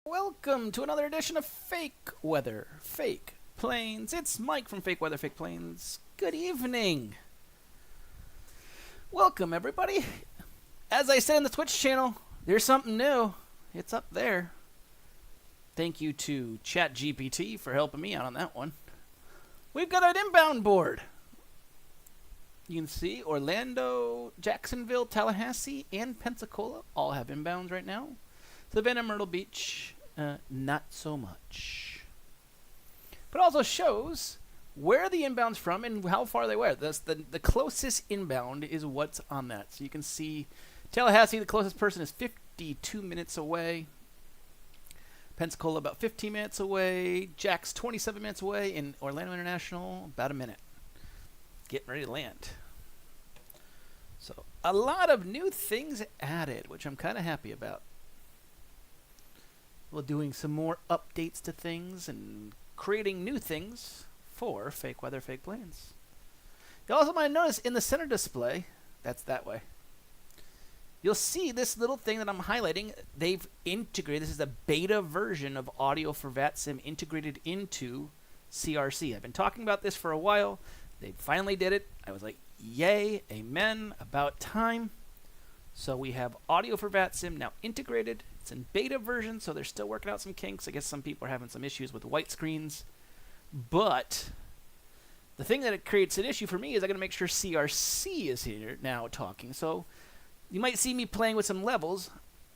Welcome to another edition of Fake Weather, Fake Planes. It's Mike from Fake Weather, Fake Planes. Good evening. Welcome, everybody. As I said in the Twitch channel, there's something new. It's up there. Thank you to ChatGPT for helping me out on that one. We've got an inbound board. You can see Orlando, Jacksonville, Tallahassee, and Pensacola all have inbounds right now. Savannah, Myrtle Beach, not so much. But also shows where the inbound's from and how far they were. The closest inbound is what's on that. So you can see Tallahassee, the closest person is 52 minutes away. Pensacola, about 15 minutes away. Jack's 27 minutes away. And Orlando International, about a minute. Getting ready to land. So a lot of new things added, which I'm kind of happy about. We're doing some more updates to things and creating new things for Fake Weather, Fake Planes. You also might notice in the center display, that's that way, you'll see this little thing that I'm highlighting. They've integrated, this is a beta version of audio for VATSIM integrated into CRC. I've been talking about this for a while. They finally did it. I was like, yay, amen, about time. So we have audio for VATSIM now integrated. It's in beta version, so they're still working out some kinks. I guess some people are having some issues with white screens. But the thing that it creates an issue for me is I got to make sure CRC is here now talking. So you might see me playing with some levels.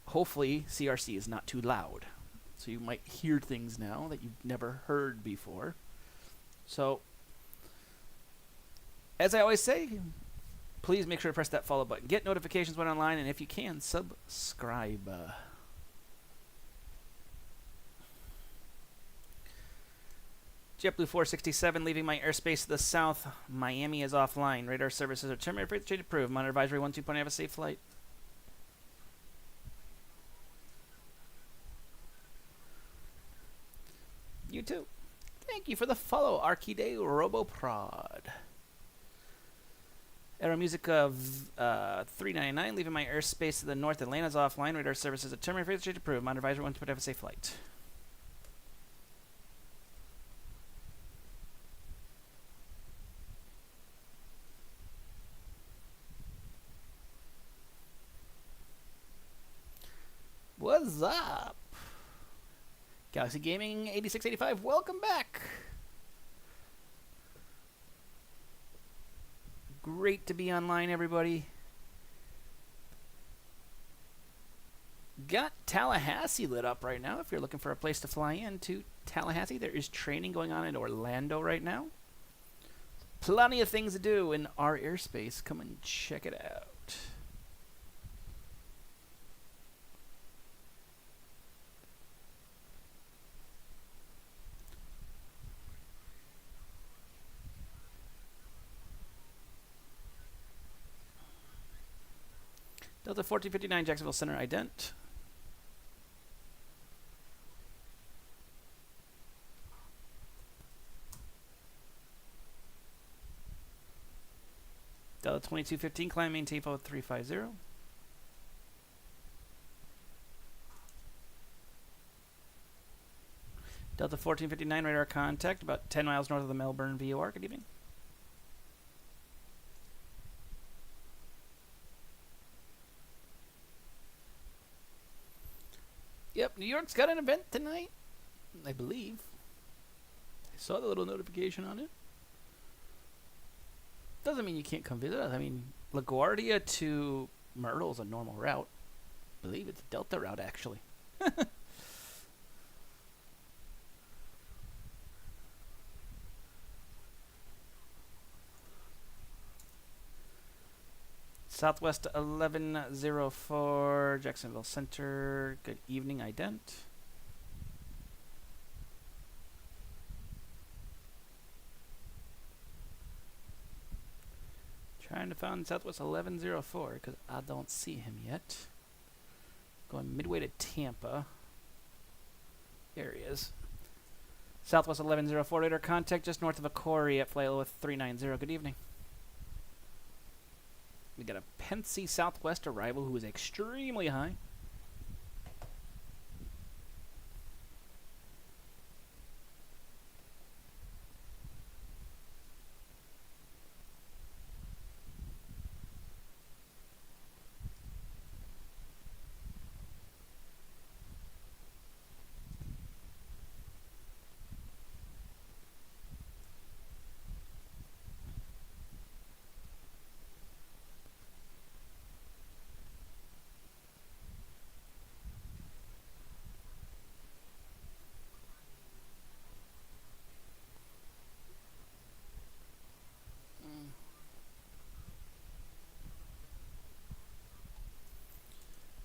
Hopefully CRC is not too loud. So you might hear things now that you've never heard before. So as I always say, please make sure to press that follow button. Get notifications when online, and if you can, subscribe. JetBlue 467 leaving my airspace to the south. Miami is offline. Radar services are terminated. Change approved. Monitor advisory 12. Have a safe flight. You too. Thank you for the follow, Archide Roboprod. Aero Musica 399 leaving my airspace to the north. Atlanta's offline. Radar services are terminated. Change approved. Monitor advisory 12. Have a safe flight. What's up? Galaxy Gaming 8685, welcome back. Great to be online, everybody. Got Tallahassee lit up right now. If you're looking for a place to fly into Tallahassee, there is training going on in Orlando right now. Plenty of things to do in our airspace. Come and check it out. Delta 1459 Jacksonville Center ident. Delta 2215 climb maintain 350. Delta 1459 radar contact about 10 miles north of the Melbourne VOR. Good evening. Yep, New York's got an event tonight, I believe. I saw the little notification on it. Doesn't mean you can't come visit us. I mean, LaGuardia to Myrtle is a normal route. I believe it's a Delta route, actually. Southwest 1104, Jacksonville Center. Good evening, ident. Trying to find Southwest 1104 because I don't see him yet. Going midway to Tampa. There he is. Southwest 1104, radar contact just north of Aquari at flight with 390. Good evening. We got a Pensy Southwest arrival who is extremely high.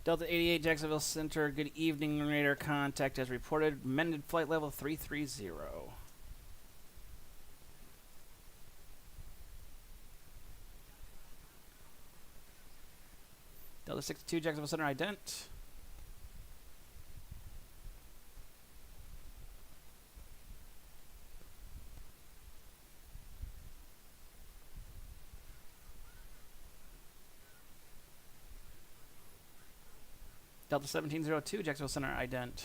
Delta 88, Jacksonville Center. Good evening, radar contact as reported. Mended flight level 330. Delta 62, Jacksonville Center, ident. Delta 1702, Jacksonville Center, ident.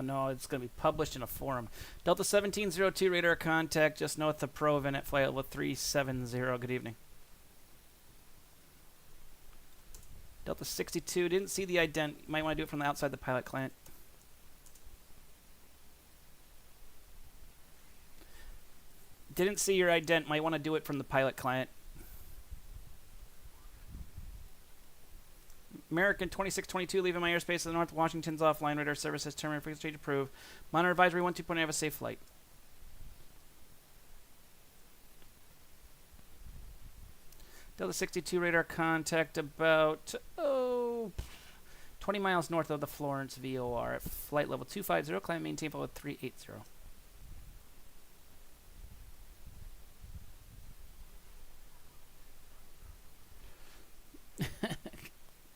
No, it's going to be published in a forum. Delta 1702, radar contact just north of Proven at flight level 370. Good evening. Delta 62, didn't see the ident. You might want to do it from the outside the pilot client. Didn't see your ident. Might want to do it from the pilot client. American 2622, leaving my airspace to the north. Washington's offline. Radar service has terminated. Frequency change approved. Monitor advisory 12.0. Have a safe flight. Delta 62, radar contact about 20 miles north of the Florence VOR at flight level 250. Climb maintain flight 380.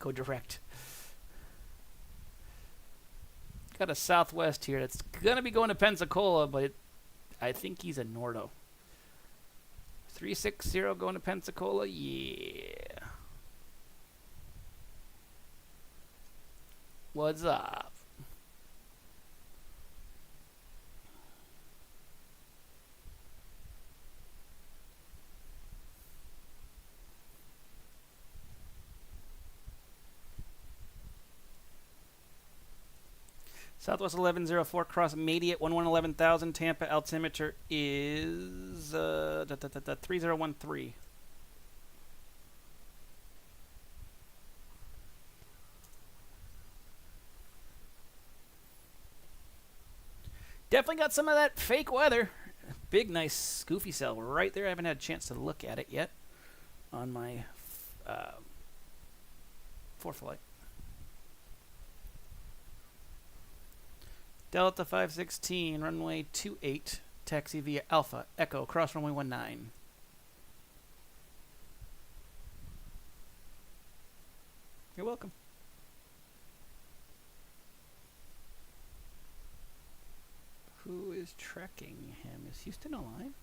Go direct. Got a Southwest here that's gonna be going to Pensacola, but I think he's a Nordo. 360 going to Pensacola, yeah. What's up? Southwest 1104, cross Mady at 11,000. Tampa altimeter is 3013. Definitely got some of that fake weather. Big, nice, goofy cell right there. I haven't had a chance to look at it yet on my ForeFlight. Delta 516, runway 28, taxi via Alpha, Echo, cross runway 19. You're welcome. Who is tracking him? Is Houston online?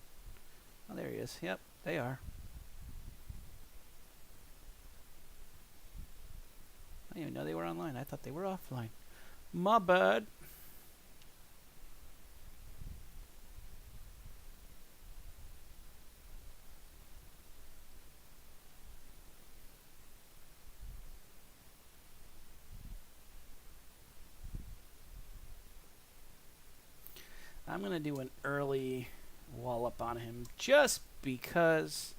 Oh, there he is. Yep, they are. I didn't even know they were online. I thought they were offline. My bad. I'm going to do an early wallop on him just because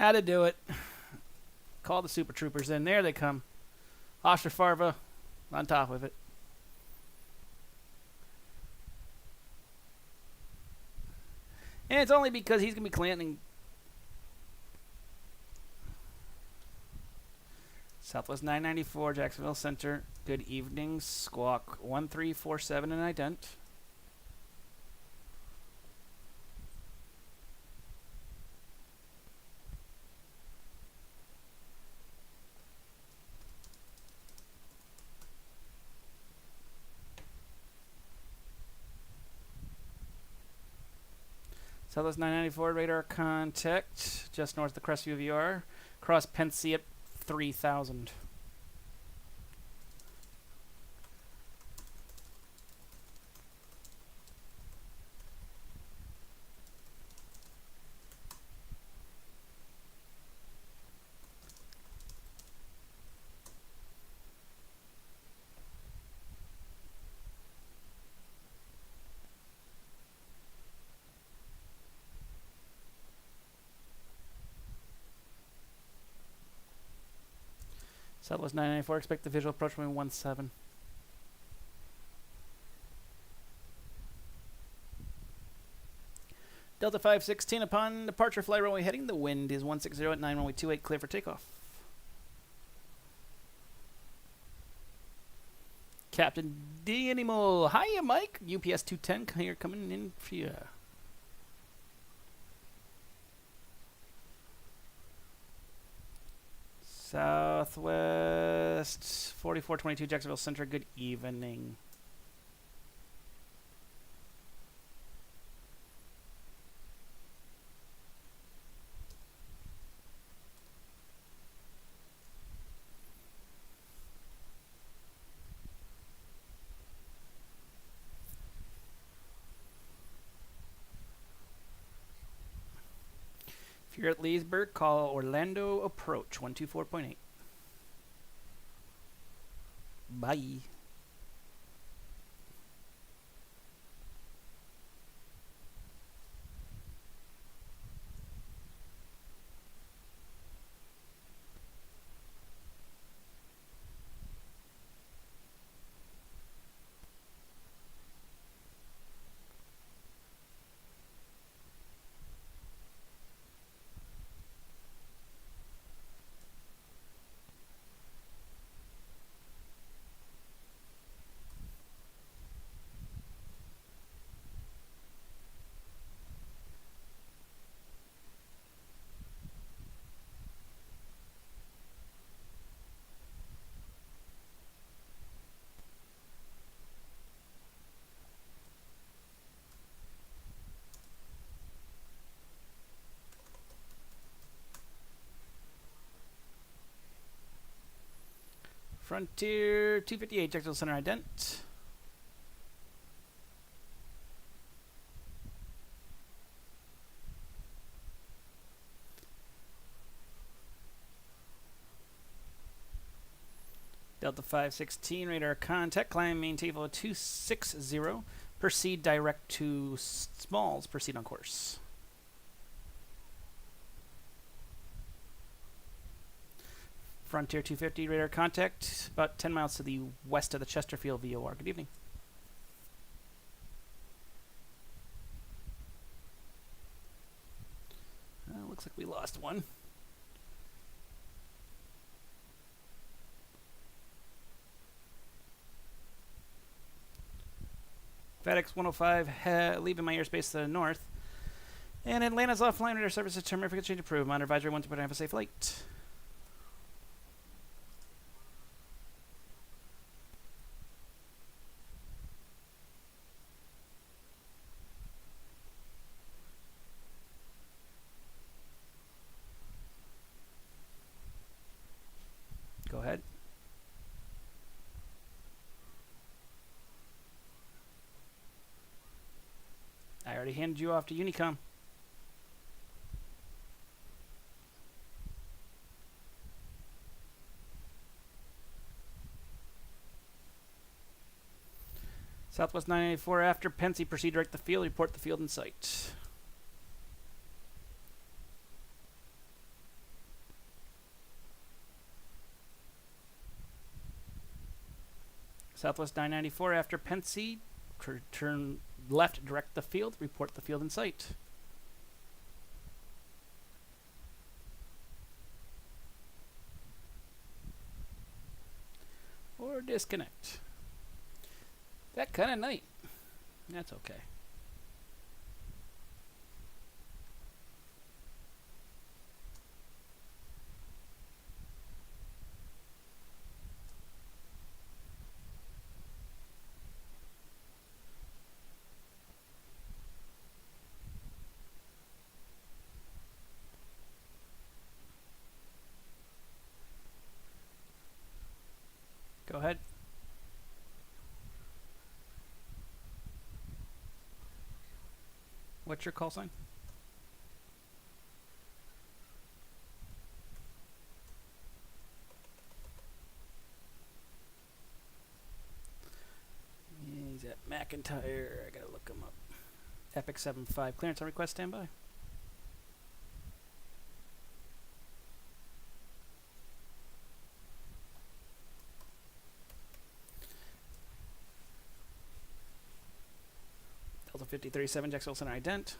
how to do it. Call the Super Troopers in. There they come. Ostrafarva on top of it. And it's only because he's going to be clanting. Southwest 994, Jacksonville Center. Good evening. Squawk 1347 and ident. Southwest 994, radar contact, just north of the Crestview VR. Cross Pensy at 3000. Southwest 994, expect the visual approach from 17. Delta 516, upon departure, fly runway heading. The wind is 160 at 9 runway 28, clear for takeoff. Captain D. Animal. Hiya, Mike. UPS 210 here coming in for you. Southwest 4422 Jacksonville Center. Good evening. If you're at Leesburg, call Orlando Approach 124.8. Bye. Frontier 258 Jacksonville Center ident. Delta 516 radar contact. Climb maintain level 260. Proceed direct to Smalls. Proceed on course. Frontier 250 radar contact. About 10 miles to the west of the Chesterfield VOR. Good evening. Looks like we lost one. FedEx 105 leaving my airspace to the north. And Atlanta's offline radar service determined if we can change approved. Monitor advisory 1 to have a safe flight. Go ahead. I already handed you off to Unicom. Southwest 984 after Pensy, proceed direct the field, report the field in sight. Southwest 994 after Pensy, turn left, direct the field, report the field in sight. Or disconnect. That kind of night. That's okay. Go ahead. What's your call sign? He's at McIntyre. I gotta look him up. Epic 75. Clearance on request, standby. 5037, Jacksonville Center ident.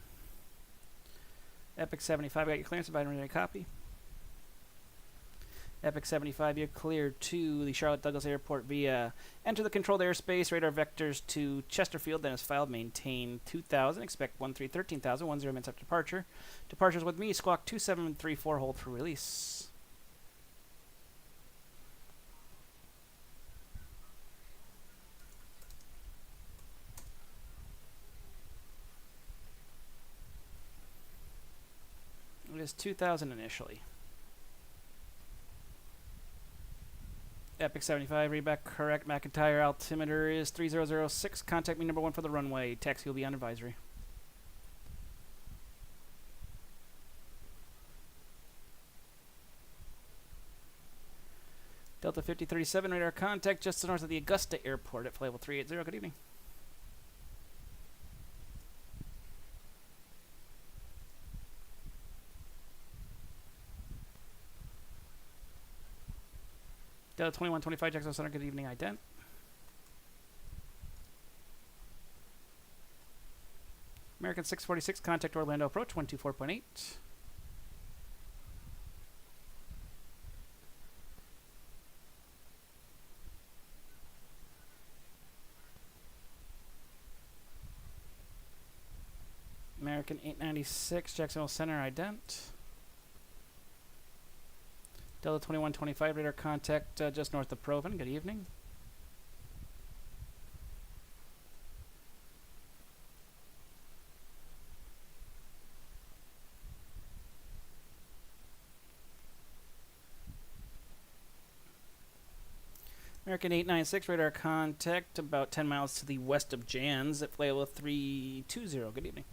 Epic 75, got your clearance, inviting a copy. Epic 75, you're cleared to the Charlotte Douglas Airport via enter the controlled airspace, radar vectors to Chesterfield, then is filed, maintain 2000, expect 13,000, 10 minutes after departure. Departures with me, squawk 2734, hold for release. It is 2000 initially. Epic 75, read back correct. McIntyre altimeter is 3006. Contact me number 1 for the runway. Taxi will be on advisory. Delta 5037, radar contact just north of the Augusta Airport at flight level 380. Good evening. Delta 2125, Jacksonville Center, good evening, ident. American 646, contact Orlando approach, 124.8. American 896, Jacksonville Center, ident. Delta 2125, radar contact just north of Proven. Good evening. American 896, radar contact about 10 miles to the west of Jans at flight level 320. Good evening.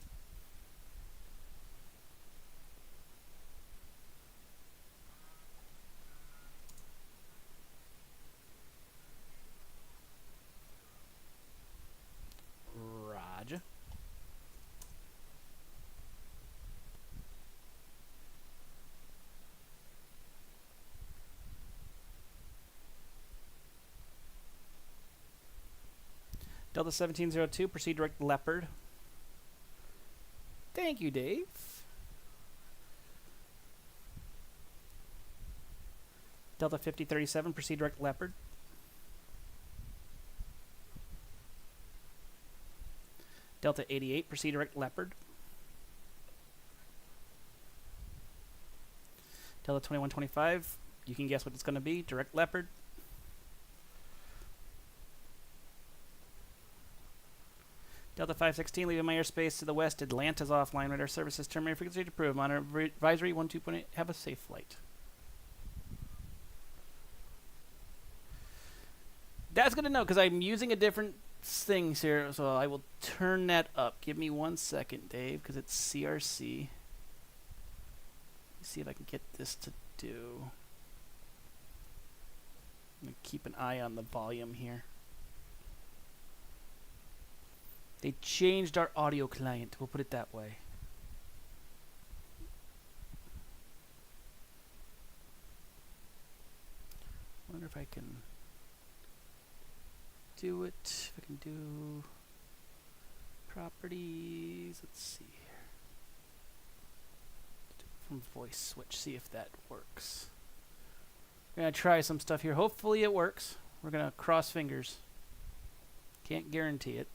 Delta 1702, proceed direct Leopard. Thank you, Dave. Delta 5037, proceed direct Leopard. Delta 88, proceed direct Leopard. Delta 2125, you can guess what it's going to be, direct Leopard. Delta 516, leaving my airspace to the west. Atlanta's offline. Radar services terminated. Frequency approved. Monitor advisory 12.8. Have a safe flight. That's good to know because I'm using a different thing here, so I will turn that up. Give me 1 second, Dave, because it's CRC. Let's see if I can get this to do. I'm going to keep an eye on the volume here. They changed our audio client, we'll put it that way. Wonder if I can do it. If I can do properties. Let's see here. Do it from voice switch, see if that works. We're gonna try some stuff here. Hopefully it works. We're gonna cross fingers. Can't guarantee it.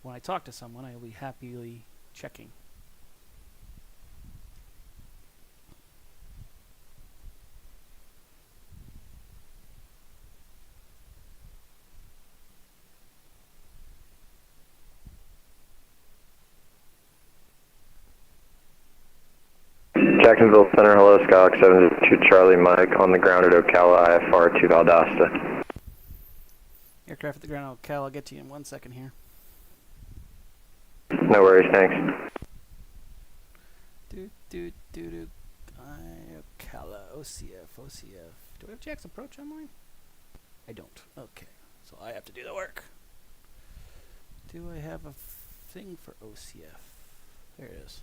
When I talk to someone, I will be happily checking. Jacksonville Center, hello, Skyhawk 702 Charlie Mike on the ground at Ocala, IFR to Valdosta. Aircraft at the ground at Ocala, I'll get to you in 1 second here. No worries, thanks. Ocala, OCF. Do we have Jack's approach online? I don't. Okay, so I have to do the work. Do I have a thing for OCF? There it is.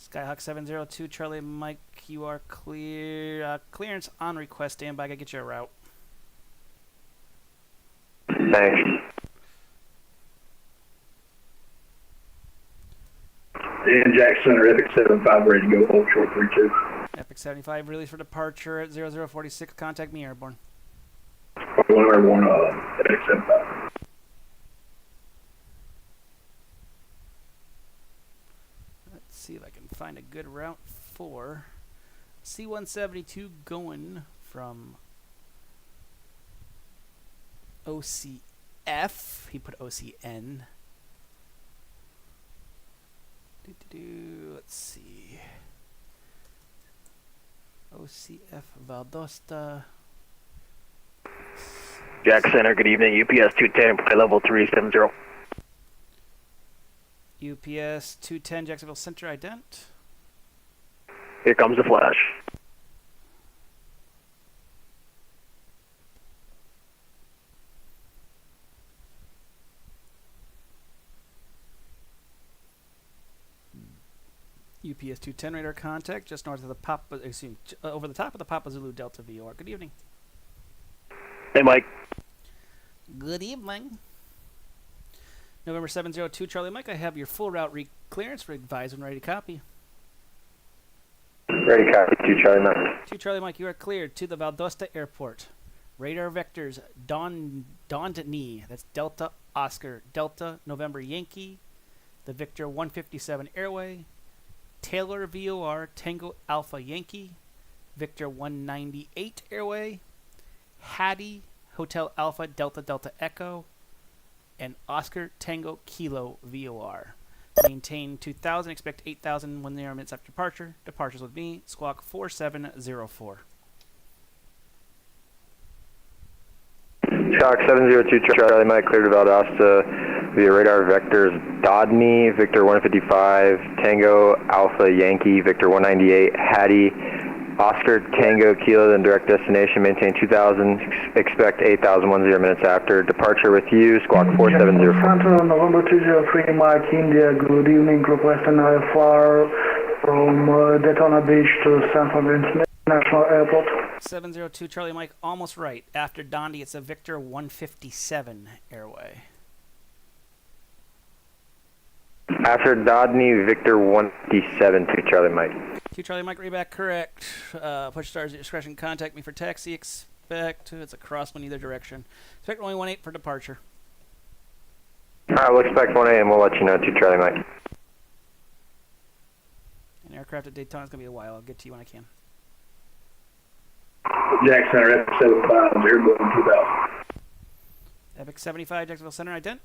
Skyhawk 702, Charlie Mike, you are clear. Clearance on request, standby. I gotta get you a route. Thanks. And Jack Center, Epic 75, ready to go, hold short 32. Epic 75, release for departure at 0046. Contact me, airborne. One airborne, Epic 75. Let's see if I can find a good route for C-172 going from OCF. He put OCN. Let's see. OCF Valdosta. Jack Center, good evening. UPS 210, flight level 370. UPS 210, Jacksonville Center, ident. Here comes the flash. UPS 210 radar contact just north of the Papa, over the top of the Papa Zulu Delta VOR. Good evening. Hey, Mike. Good evening. November 702 Charlie Mike, I have your full route clearance for advise when ready to copy. Ready, copy. 2 Charlie Mike. 2 Charlie Mike, you are cleared to the Valdosta Airport. Radar vectors Dondni, that's Delta Oscar Delta November Yankee, the Victor 157 Airway, Taylor VOR Tango Alpha Yankee, Victor 198 Airway, Hattie Hotel Alpha Delta Delta Echo, and Oscar Tango Kilo VOR. Maintain 2,000, expect 8,000 when they are minutes after departure. Departures with me, squawk 4704. Squawk 702 Charlie Mike, clear to Valdosta via radar vectors Dodney, Victor 155, Tango Alpha Yankee, Victor 198, Hattie, Oscar Tango Kilo, then direct destination, maintain 2,000, expect 8,000 minutes after. Departure with you, squawk 4704. Center, November 203, Mike, India, good evening, Group Western IFR from Daytona Beach to San Francisco International Airport. 702 Charlie Mike, almost right. After Dondi, it's a Victor 157 Airway. After Dodney, Victor 157 to Charlie Mike. 2 Charlie Mike, read back correct. Push stars at discretion. Contact me for taxi. Expect it's a crosswind either direction. Expect only 18 for departure. Alright, we'll expect 1 a.m. We'll let you know, 2 Charlie Mike. An aircraft at Daytona is going to be a while. I'll get to you when I can. Jack Center, Epic 75, airborne 2000. Epic 75, Jacksonville Center, ident.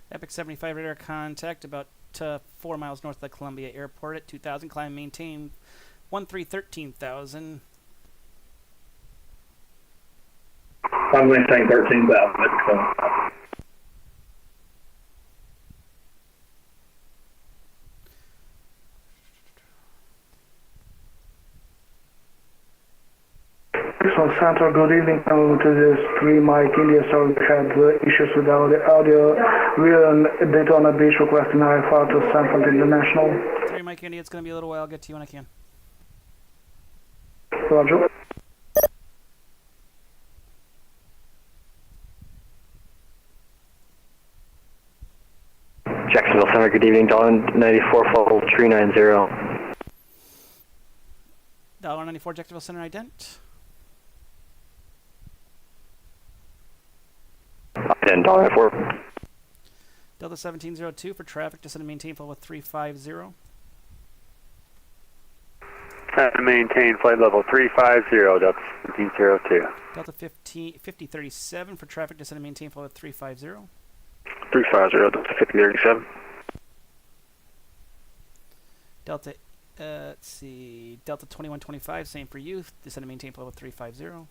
Epic 75 radar contact about 4 miles north of the Columbia Airport at 2,000. Climb maintain 13,000. I'm maintaining 13,000, Epic 75. So Center, good evening to this 3 Mike India. Sorry, we had issues with our audio. We're in Daytona Beach, requesting IFR to San Francisco International. 3 Mike India, it's going to be a little while. I'll get to you when I can. Roger. Jacksonville Center, good evening. $94 full 390. $94 Jacksonville Center ident. $10.94. Delta 1702 for traffic. Descend and maintain flight with 350. Maintain flight level 350, Delta 1702. Delta 5037 for traffic. Descend and maintain flight with 350. 350, Delta 5037. Delta, let's see, Delta 2125, same for you. Descend and maintain flight with 350.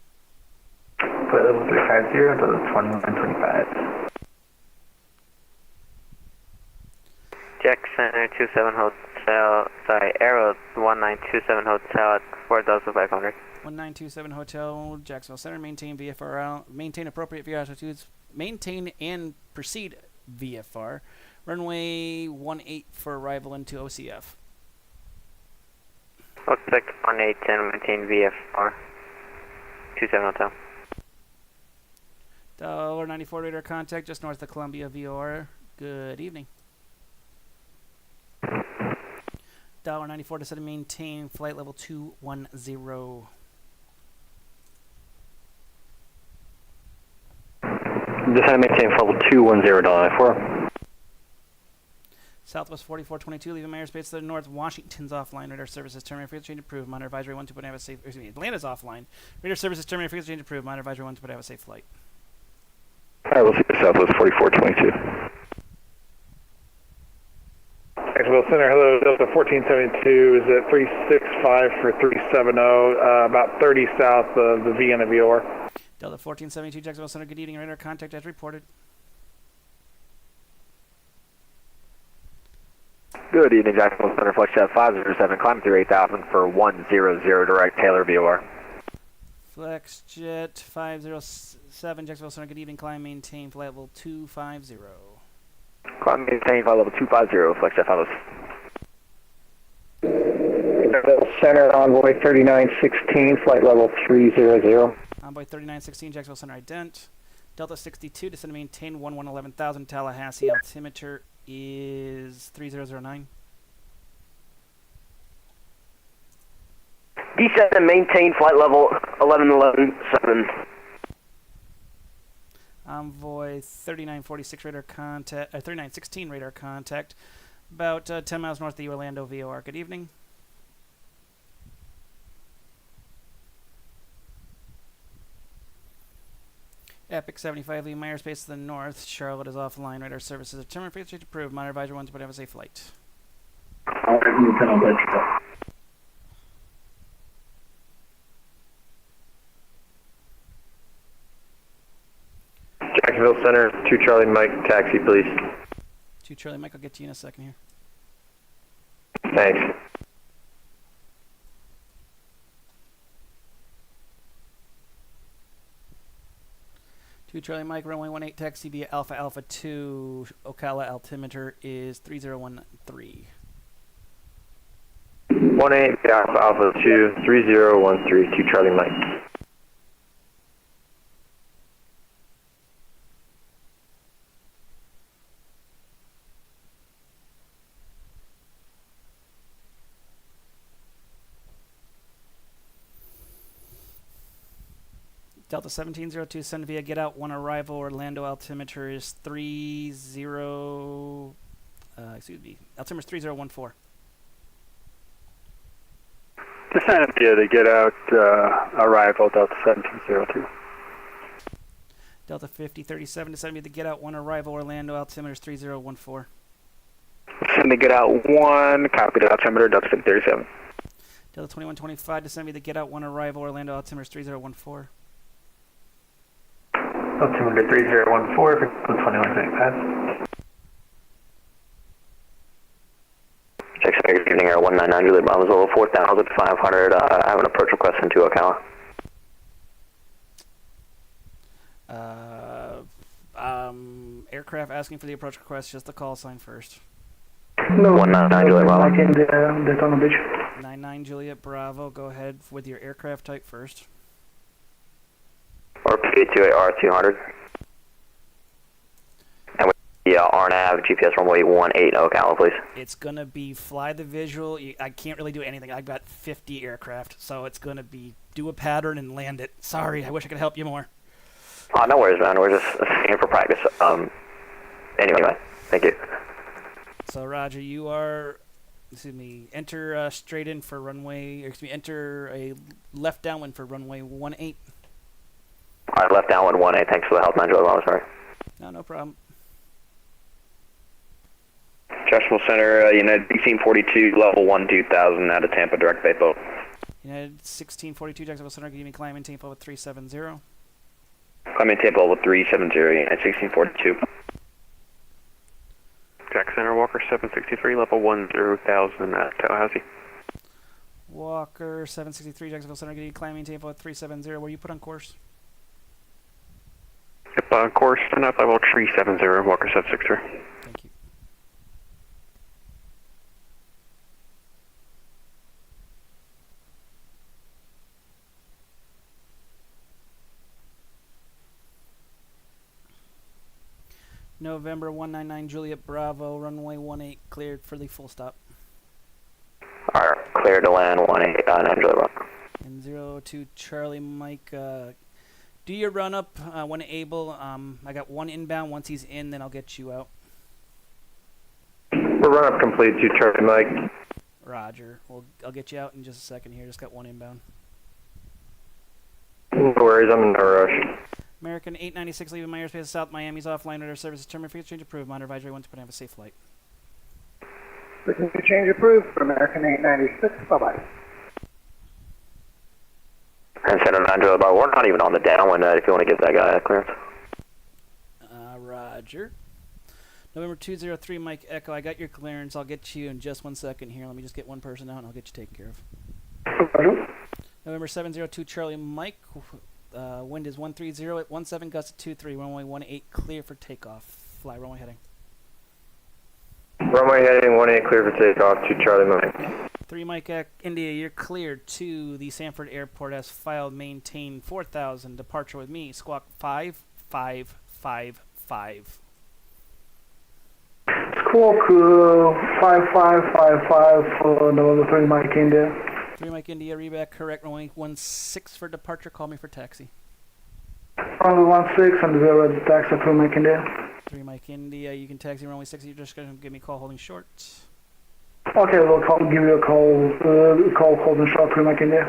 Flight level 350, Delta 2125. Jack Center 27 Hotel, Aero 1927 Hotel at 4,500. 1927 Hotel, Jacksonville Center, maintain VFR, maintain appropriate VFR altitudes, maintain and proceed VFR, Runway 18 for arrival into OCF. Looks like 1810, maintain VFR. 27 Hotel. $94 radar contact just north of Columbia VOR. Good evening. $94 to maintain flight level 210. Descend and maintain flight level 210, $94. Southwest 4422, leaving airspace to the north. Washington's offline. Radar services terminated. Frequency change approved. Monitor advisory 1 to have a safe. Excuse me. Atlanta's offline. Radar services terminated. Frequency change approved. Monitor advisory 1 to have a safe flight. Alright, we'll see you Southwest 4422. Jacksonville Center, hello, Delta 1472 is at 365 for 370, about 30 south of the Vienna VOR. Delta 1472, Jacksonville Center, good evening. Radar contact as reported. Good evening, Jacksonville Center, Flexjet 507, climb through 8000 for 100, direct Taylor VOR. Flexjet 507, Jacksonville Center, good evening. Climb, maintain, flight level 250. Climb, maintain, flight level 250, Flexjet 507. Center, Envoy 3916, flight level 300. Envoy 3916, Jacksonville Center, ident. Delta 62, descend and maintain 11,000, Tallahassee. Altimeter is 3009. Descend and maintain flight level 11,117. Envoy 3946 radar contact, 3916 radar contact, about 10 miles north of the Orlando VOR. Good evening. Epic 75, leaving my airspace to the north. Charlotte is offline. Radar services determined. Frequency approved. Monitor advisor 1 to have a safe flight. Alright, Lieutenant, let you go. Jacksonville Center, 2 Charlie Mike, taxi please. 2 Charlie Mike, I'll get to you in a second here. Thanks. Charlie Mike, runway 18, taxi via Alpha Alpha 2. Ocala altimeter is 3013. 18 Alpha Alpha 2, 3013, 2 Charlie Mike. Delta 1702, send via get out 1 arrival. Orlando altimeter is altimeter is 3014. Descend via the get out arrival, Delta 1702. Delta 5037, descend via the get out 1 arrival. Orlando altimeter is 3014. Descend to get out 1, copy the altimeter, Delta 5037. Delta 2125, descend via the get out 1 arrival. Orlando altimeter is 3014. Altimeter 3014, 2125. Jackson, good evening, Air 199, Juliet Bravo, level 4,500, I have an approach request into Ocala. Aircraft asking for the approach request, just the call sign first. No, 199 Juliet Bravo. Like in the Daytona Beach. 99 Juliet Bravo, go ahead with your aircraft type first. Or P28R200. And with the RNAV, GPS runway 18 Ocala, please. It's going to be fly the visual. I can't really do anything. I've got 50 aircraft, so it's going to be do a pattern and land it. Sorry, I wish I could help you more. No worries, man. We're just here for practice. Anyway, thank you. So, Roger, you are, enter straight in for runway, enter a left downwind for runway 18. Alright, left downwind 18. Thanks for the help, man. I'm sorry. No problem. Jacksonville Center, United 1642, level 1, 2000, out of Tampa, direct Bay boat. United 1642, Jacksonville Center, give me climb and tape level 370. Climb and tape level 370, United 1642. Jack Center, Walker 763, level 10,000 at Tallahassee. Walker 763, Jacksonville Center, give me climb and tape level 370. Where you put on course? Yep, course, and up level 370, Walker 763. Thank you. November 199 Juliet Bravo, runway 18 cleared for the full stop. Alright, clear to land 18 on Angela Rock. And 02 Charlie Mike, do your run up when able. I got one inbound. Once he's in, then I'll get you out. We're run up complete to Charlie Mike. Roger. I'll get you out in just a second here. Just got one inbound. No worries, I'm in no rush. American 896 leaving my airspace of South Miami's offline radar services terminated for exchange approved. Monitor advisory 1 to have a safe flight. Frequency change approved for American 896. Bye-bye. And Center 9 Juliet Bravo, we're not even on the downwind if you want to give that guy a clearance. Roger. November 203 Mike Echo, I got your clearance. I'll get you in just 1 second here. Let me just get one person out and I'll get you taken care of. November 702 Charlie Mike, wind is 130 at 17, gust at 23, runway 18 clear for takeoff. Fly runway heading. Runway heading 18 clear for takeoff to Charlie Mike. 3 Mike India, you're cleared to the Sanford Airport as filed, maintain 4000, departure with me, squawk 5555. Squawk 5555 for November 3 Mike India. 3 Mike India, reback correct, runway 16 for departure, call me for taxi. Runway 16 and 0 at taxi 3 Mike India. 3 Mike India, you can taxi runway 6, you're just going to give me a call holding short. Okay, we'll give you a call holding short 3 Mike India.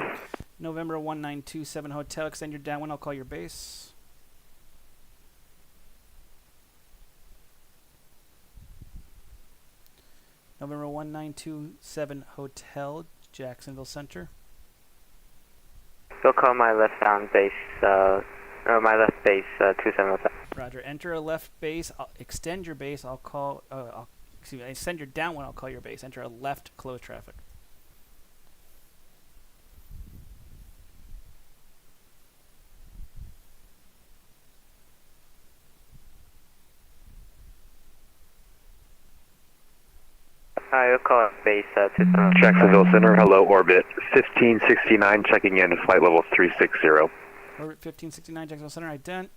November 1927 Hotel, extend your downwind, I'll call your base. November 1927 Hotel, Jacksonville Center. You'll call my left-bound base, or my left base, 2707. Roger. Enter a left base. Extend your base. I'll call. Excuse me. Extend your downwind. I'll call your base. Enter a left. Close traffic. You'll call base, 2707. Jacksonville Center, hello, orbit 1569, checking in, flight level 360. Orbit 1569, Jacksonville Center. Ident.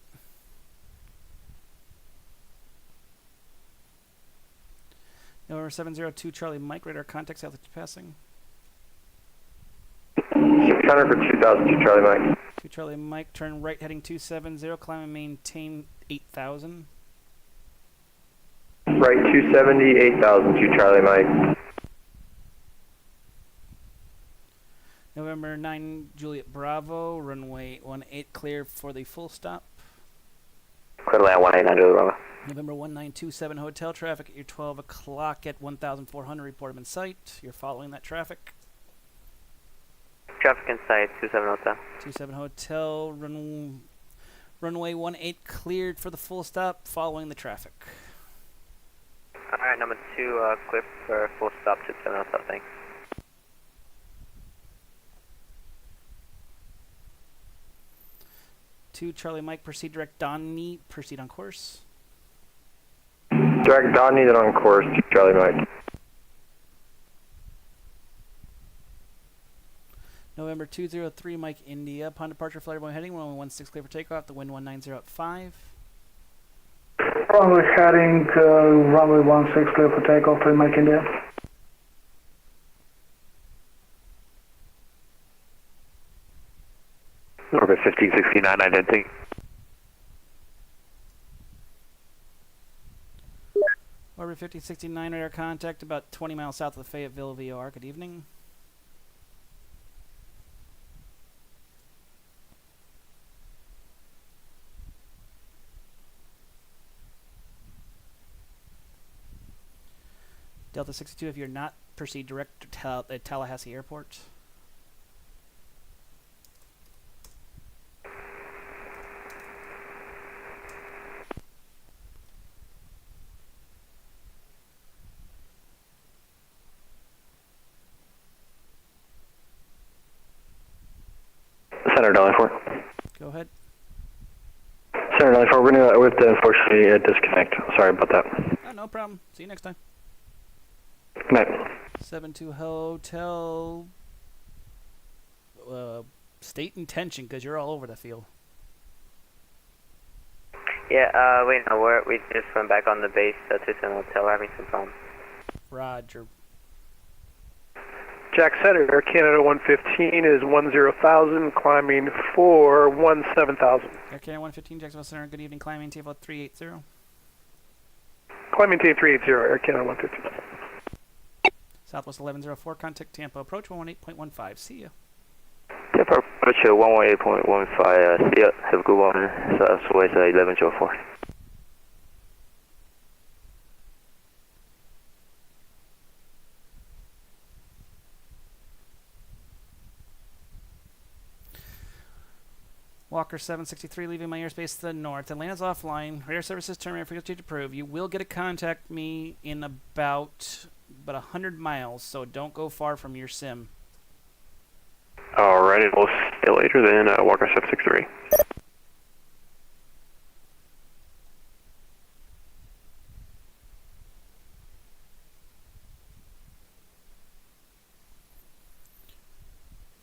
November 702 Charlie Mike, radar contact, altitude passing. 600 for 2000 to Charlie Mike. 2 Charlie Mike, turn right heading 270, climb and maintain 8000. Right 270, 8000 to Charlie Mike. November 9 Juliet Bravo, runway 18 clear for the full stop. Clear to land 18 on Juliet Bravo. November 1927 hotel traffic at your 12 o'clock at 1400, report in sight. You're following that traffic. Traffic in sight, 27 Hotel. 27 hotel, runway 18 cleared for the full stop, following the traffic. Alright, number 2, clear for full stop, 27 Hotel, thanks. To Charlie Mike, proceed direct Donny, proceed on course. Direct Donny, then on course to Charlie Mike. November 203 Mike India, upon departure flight runway heading, runway 16 clear for takeoff, the wind 190 at 5. Runway heading runway 16 clear for takeoff 3 Mike India. Orbit 1569, identity. Orbit 1569, radar contact about 20 miles south of the Fayetteville VOR. Good evening. Delta 62, if you're not, proceed direct to Tallahassee Airport. Center Delhi 4. Go ahead. Center Delhi 4, we're going to have to unfortunately disconnect. Sorry about that. Oh, no problem. See you next time. Good night. 72 Hotel. State intention, because you're all over the field. Yeah, wait, no, we just went back on the base, 27 Hotel, we're having some problems. Roger. Jack Center, Air Canada 115 is 10,000, climbing for 17,000. Air Canada 115, Jacksonville Center. Good evening, climbing table 380. Climbing team 380, Air Canada 115. Southwest 1104, contact Tampa, approach 118.15. See ya. Yep, approach 118.15. See ya. Have a good one. Southwest 1104. Walker 763, leaving my airspace to the north. Atlanta's offline. Radar services terminated. Frequency to approve. You will get to contact me in about 100 miles, so don't go far from your sim. Alrighty, we'll see you later then. Walker 763.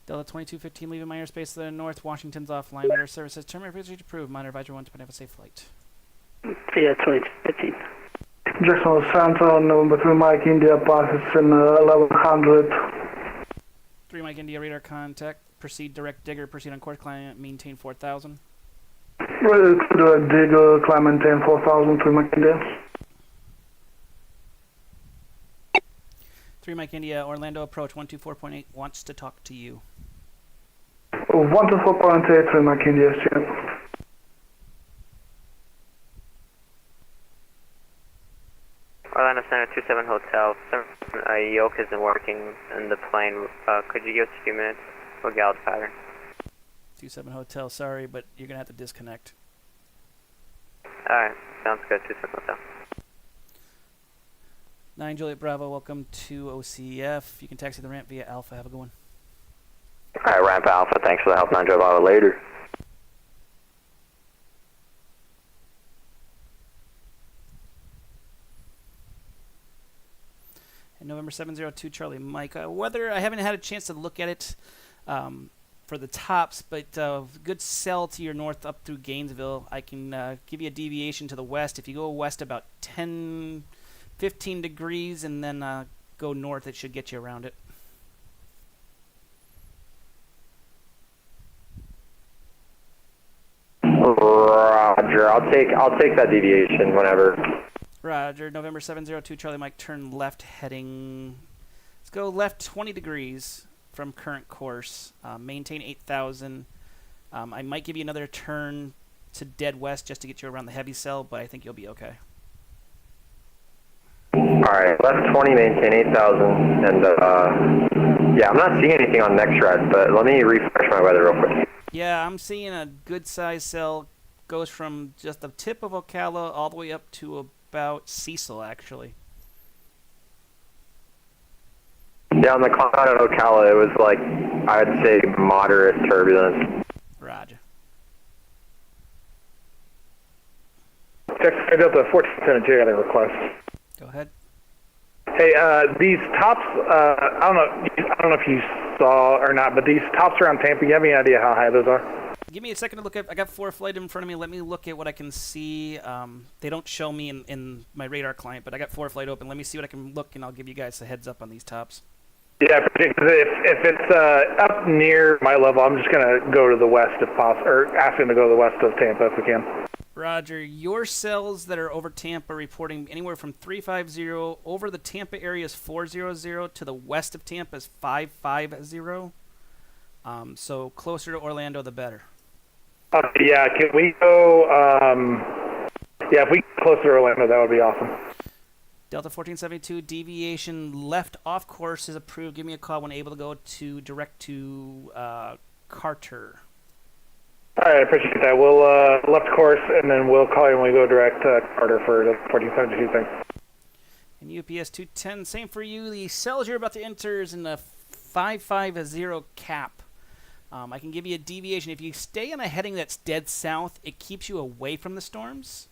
Delta 2215, leaving my airspace to the north. Washington's offline. Radar services terminated. Frequency to approve. Monitor advisory 1 to have a safe flight. Via 2215. Jacksonville Center, November 3 Mike India, passes in 1100. 3 Mike India, radar contact. Proceed direct digger. Proceed on course. Climb, maintain 4,000. Ready to direct digger, climb maintain 4,000, 3 Mike India. 3 Mike India, Orlando approach 124.8 wants to talk to you. 124.8, 3 Mike India, see you. Orlando Center 27 Hotel. Yoke isn't working in the plane. Could you give us a few minutes? We'll get out the pattern. 27 Hotel, sorry, but you're going to have to disconnect. Alright, sounds good. 27 Hotel. 9 Juliet Bravo, welcome to OCF. You can taxi the ramp via Alpha. Have a good one. Alright, ramp Alpha, thanks for the help. 9 Juliet Bravo, later. And November 702 Charlie Mike. Weather, I haven't had a chance to look at it for the tops, but good sell to your north up through Gainesville. I can give you a deviation to the west. If you go west about 10, 15 degrees and then go north, it should get you around it. Roger, I'll take that deviation whenever. Roger, November 702 Charlie Mike, turn left heading, let's go left 20 degrees from current course, maintain 8,000. I might give you another turn to dead west just to get you around the heavy cell, but I think you'll be okay. Alright, left 20, maintain 8,000, and yeah, I'm not seeing anything on NextRad, but let me refresh my weather real quick. Yeah, I'm seeing a good size cell, goes from just the tip of Ocala all the way up to about Cecil, actually. Yeah, on the climb out of Ocala, it was like, I'd say moderate turbulence. Roger. Jack Delta 1472, I got a request. Go ahead. Hey, these tops, I don't know if you saw or not, but these tops around Tampa, you have any idea how high those are? Give me a second to look at. I got 4 flight in front of me. Let me look at what I can see. They don't show me in my radar client, but I got 4 flight open. Let me see what I can look, and I'll give you guys a heads up on these tops. Yeah, because if it's up near my level, I'm just gonna go to the west if possible, or ask them to go to the west of Tampa if we can. Roger. Your cells that are over Tampa reporting anywhere from 350 over the Tampa area is 400 to the west of Tampa is 550. So closer to Orlando, the better. Yeah, can we go? Yeah, if we get closer to Orlando, that would be awesome. Delta 1472, deviation left off course is approved. Give me a call when able to go to direct to Carter. All right, I appreciate that. We'll left course, and then we'll call you when we go direct to Carter for the 1472 thing. And UPS 210, same for you. The cells you're about to enter is in the 550 cap. I can give you a deviation. If you stay on a heading that's dead south, it keeps you away from the storms.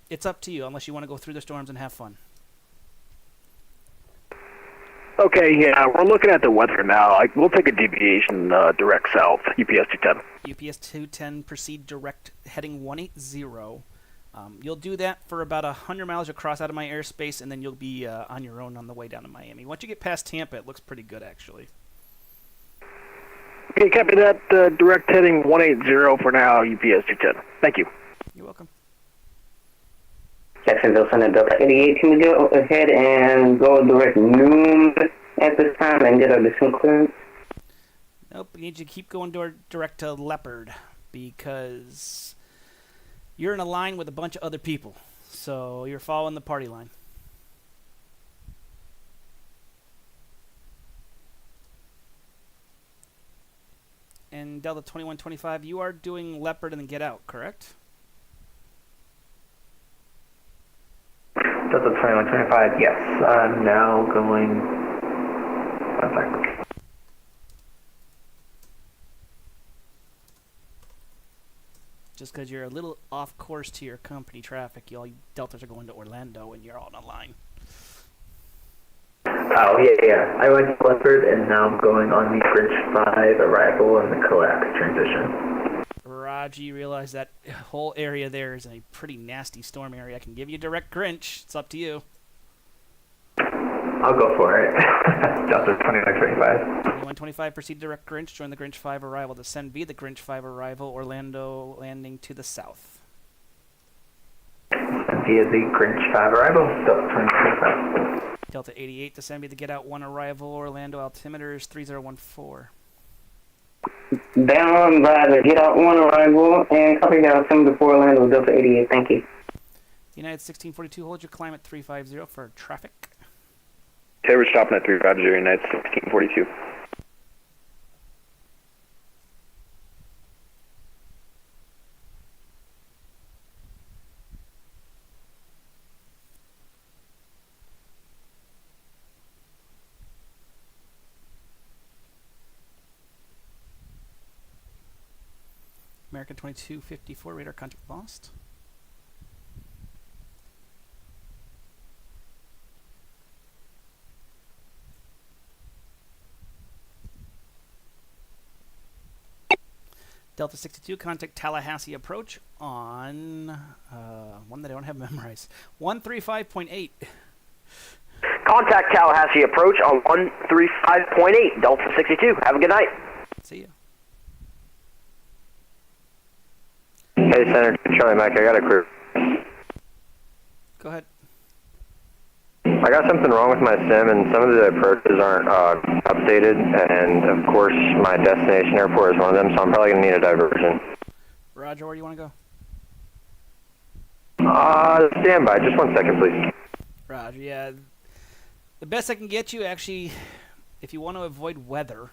It's up to you, unless you want to go through the storms and have fun. Okay, yeah, we're looking at the weather now. We'll take a deviation direct south, UPS 210. UPS 210, proceed direct, heading 180. You'll do that for about 100 miles across out of my airspace, and then you'll be on your own on the way down to Miami. Once you get past Tampa, it looks pretty good, actually. Okay, copy that. Direct heading 180 for now, UPS 210. Thank you. You're welcome. Jacksonville Center Delta 88, can we go ahead and go direct noon at this time and get our descent clearance? Nope, we need you to keep going direct to Leopard because you're in a line with a bunch of other people. So you're following the party line. And Delta 2125, you are doing Leopard and then get out, correct? Delta 2125, yes. I'm now going... One second. Just because you're a little off course to your company traffic, all you Deltas are going to Orlando and you're all on a line. Oh, yeah. I went to Leopard and now I'm going on the Bridge 5 arrival and the collapse transition. Roger, you realize that whole area there is a pretty nasty storm area. I can give you direct Grinch. It's up to you. I'll go for it. Delta 2125. 2125, proceed direct Grinch. Join the Grinch 5 arrival. Descend via the Grinch 5 arrival. Orlando landing to the south. And via the Grinch 5 arrival, Delta 2025. Delta 88, descend via the Get Out 1 arrival. Orlando altimeter is 3014. Down by the Get Out 1 arrival and copy down 74 Orlando, Delta 88, thank you. United 1642, hold your climb at 350 for traffic. Okay, we're stopping at 350, United 1642. American 2254, radar contact lost. Delta 62, contact Tallahassee approach on one that I don't have memorized. 135.8. Contact Tallahassee approach on 135.8, Delta 62. Have a good night. See ya. Hey, Center, Charlie Mike, I got a crew. Go ahead. I got something wrong with my sim, and some of the approaches aren't updated, and of course my destination airport is one of them, so I'm probably going to need a diversion. Roger, where do you want to go? Stand by, just 1 second, please. Roger, yeah. The best I can get you, actually, if you want to avoid weather,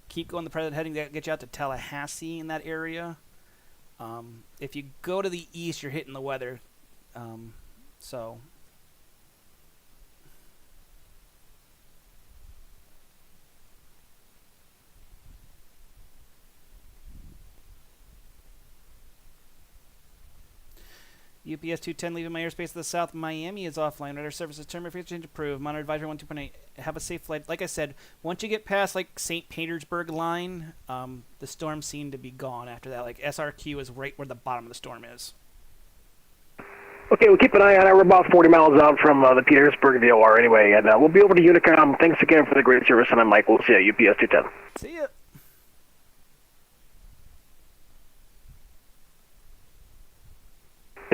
keep going the present heading that get you out to Tallahassee in that area. If you go to the east, you're hitting the weather, so... UPS 210 leaving my airspace to the south. Miami is offline. Radar services term change approved. Monitor advisory 12.8. Have a safe flight. Like I said, once you get past like St. Petersburg line, the storm seemed to be gone after that. Like SRQ is right where the bottom of the storm is. Okay, we'll keep an eye on it. We're about 40 miles out from the Petersburg VOR anyway, and we'll be over to Unicom. Thanks again for the great service, and I'm Mike. We'll see you at UPS 210. See ya.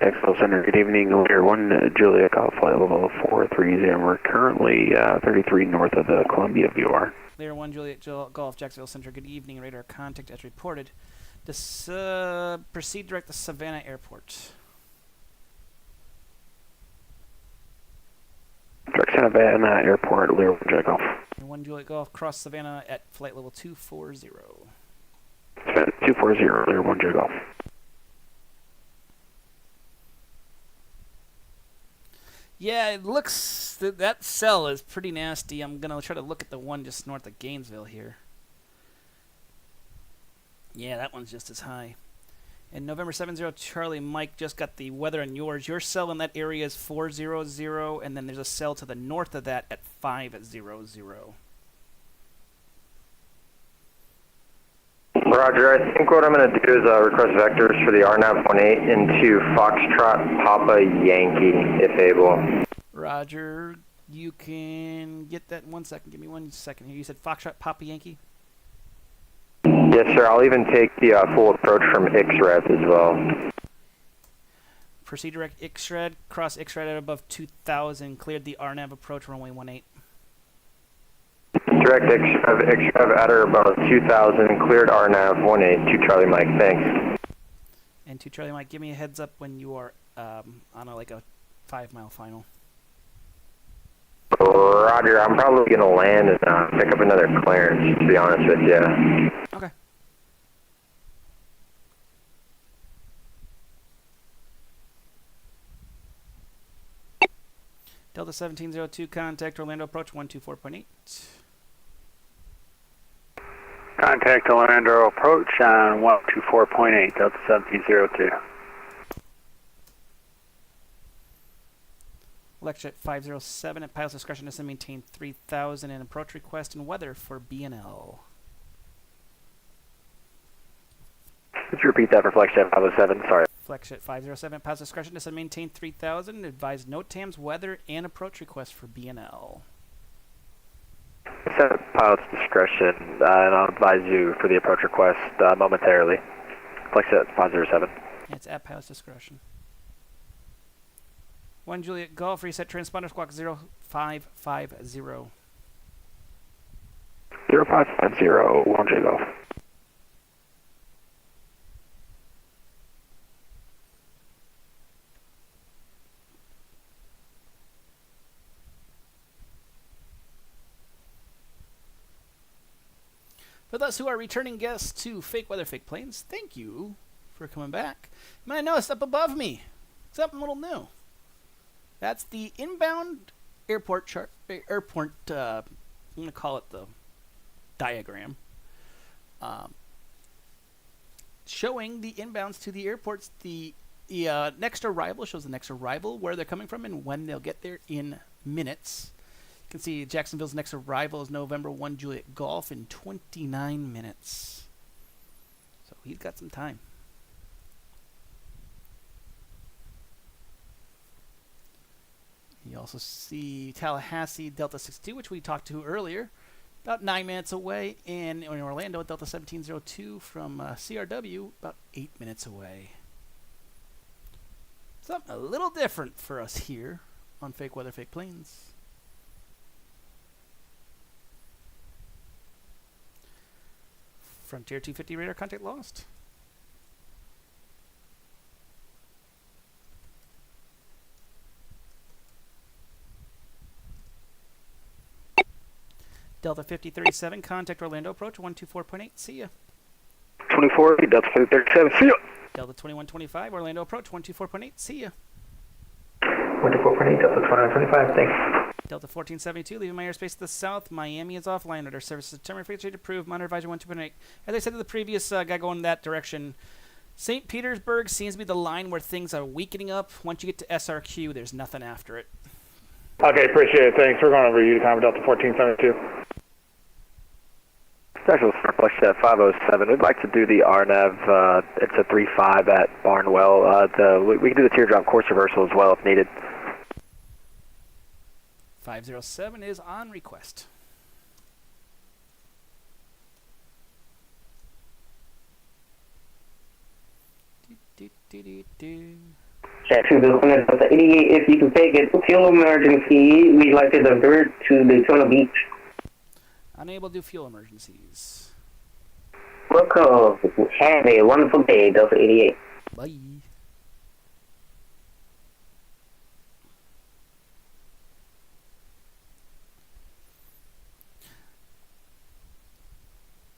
Jacksonville Center, good evening. Lear 1 Juliet Golf Flight Level 430. We're currently 33 north of the Columbia VOR. Lear 1 Juliet Golf Jacksonville Center, good evening. Radar contact as reported. Proceed direct to Savannah Airport. Direct Savannah Airport, Lear 1 Juliet Golf. 1 Juliet Golf, cross Savannah at flight level 240. Savannah 240, Lear 1 Juliet Golf. Yeah, it looks... that cell is pretty nasty. I'm going to try to look at the one just north of Gainesville here. Yeah, that one's just as high. And November 70 Charlie Mike just got the weather on yours. Your cell in that area is 400, and then there's a cell to the north of that at 500. Roger, I think what I'm going to do is request vectors for the RNAV 18 into Foxtrot Papa Yankee, if able. Roger, you can get that in 1 second. Give me 1 second here. You said Foxtrot Papa Yankee? Yes, sir. I'll even take the full approach from XREF as well. Proceed direct XRED, cross XRED at above 2,000. Cleared the RNAV approach, runway 18. Direct XREV at or above 2,000, cleared RNAV 18 to Charlie Mike. Thanks. And to Charlie Mike, give me a heads up when you are on a 5-mile final. Roger, I'm probably going to land and pick up another clearance, to be honest with you. Okay. Delta 1702, contact Orlando approach 124.8. Contact Orlando approach on 124.8, Delta 1702. Lecture at 507 at pilot's discretion to maintain 3,000 and approach request and weather for BNL. Could you repeat that for Flexjet 507? Sorry. Flexjet 507 at pilot's discretion to maintain 3,000. Advise NOTAM's weather and approach request for BNL. Set at pilot's discretion, and I'll advise you for the approach request momentarily. Flexjet 507. It's at pilot's discretion. 1 Juliet Golf, reset transponder squawk 0550. 0550, 1 J Golf. For those who are returning guests to Fake Weather, Fake Planes, thank you for coming back. You might notice up above me, something a little new. That's the inbound airport chart. I'm going to call it the diagram. Showing the inbounds to the airports. The next arrival shows the next arrival, where they're coming from, and when they'll get there in minutes. You can see Jacksonville's next arrival is November 1 Juliet Golf in 29 minutes. So he's got some time. You also see Tallahassee Delta 62, which we talked to earlier, about 9 minutes away, and in Orlando Delta 1702 from CRW, about 8 minutes away. Something a little different for us here on Fake Weather, Fake Planes. Frontier 250 radar contact lost. Delta 5037, contact Orlando approach 124.8. See ya. 24, Delta 5037, see ya. Delta 2125, Orlando approach 124.8. See ya. 124.8, Delta 2125, thanks. Delta 1472, leaving my airspace to the south. Miami is offline. Radar services determined frequency approved. Monitor advisory 12.8. As I said to the previous guy going that direction, St. Petersburg seems to be the line where things are weakening up. Once you get to SRQ, there's nothing after it. Okay, appreciate it. Thanks. We're going over Uticom Delta 1472. Jacksonville Flexjet 507. We'd like to do the RNAV. It's a 35 at Barnwell. We can do the teardrop course reversal as well if needed. 507 is on request. Jacksonville Center, Delta 88, if you can take it, fuel emergency, we'd like to divert to Daytona Beach. Unable to do fuel emergencies. Welcome. Have a wonderful day, Delta 88. Bye.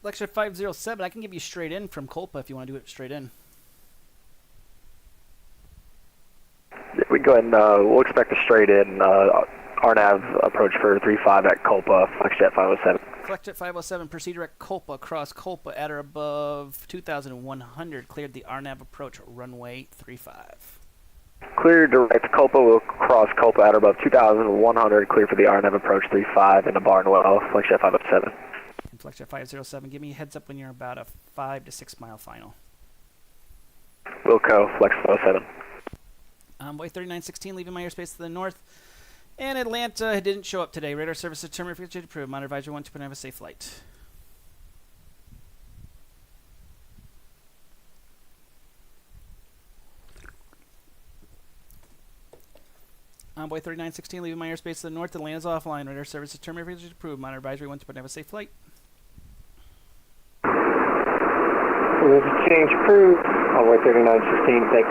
Lecture 507, I can give you straight in from Colpa if you want to do it straight in. We go ahead and we'll expect a straight in RNAV approach for 35 at Colpa, Flexjet 507. FlexJet 507, proceed direct Colpa, cross Colpa at or above 2,100. Cleared the RNAV approach, runway 35. Clear direct Culpa will cross Culpa at or above 2,100. Clear for the RNAV approach 35 into Barnwell. FlexJet 507. And FlexJet 507, give me a heads up when you're about a 5 to 6 mile final. Wilco, Flex 507. Envoy 3916, leaving my airspace to the north. And Atlanta didn't show up today. Radar service determined if approved. Monitor advisory 1 to have a safe flight. Envoy 3916, leaving my airspace to the north. Atlanta's offline. Radar service determined if approved. Monitor advisory 1 to have a safe flight. Change approved. Envoy 3916, thanks.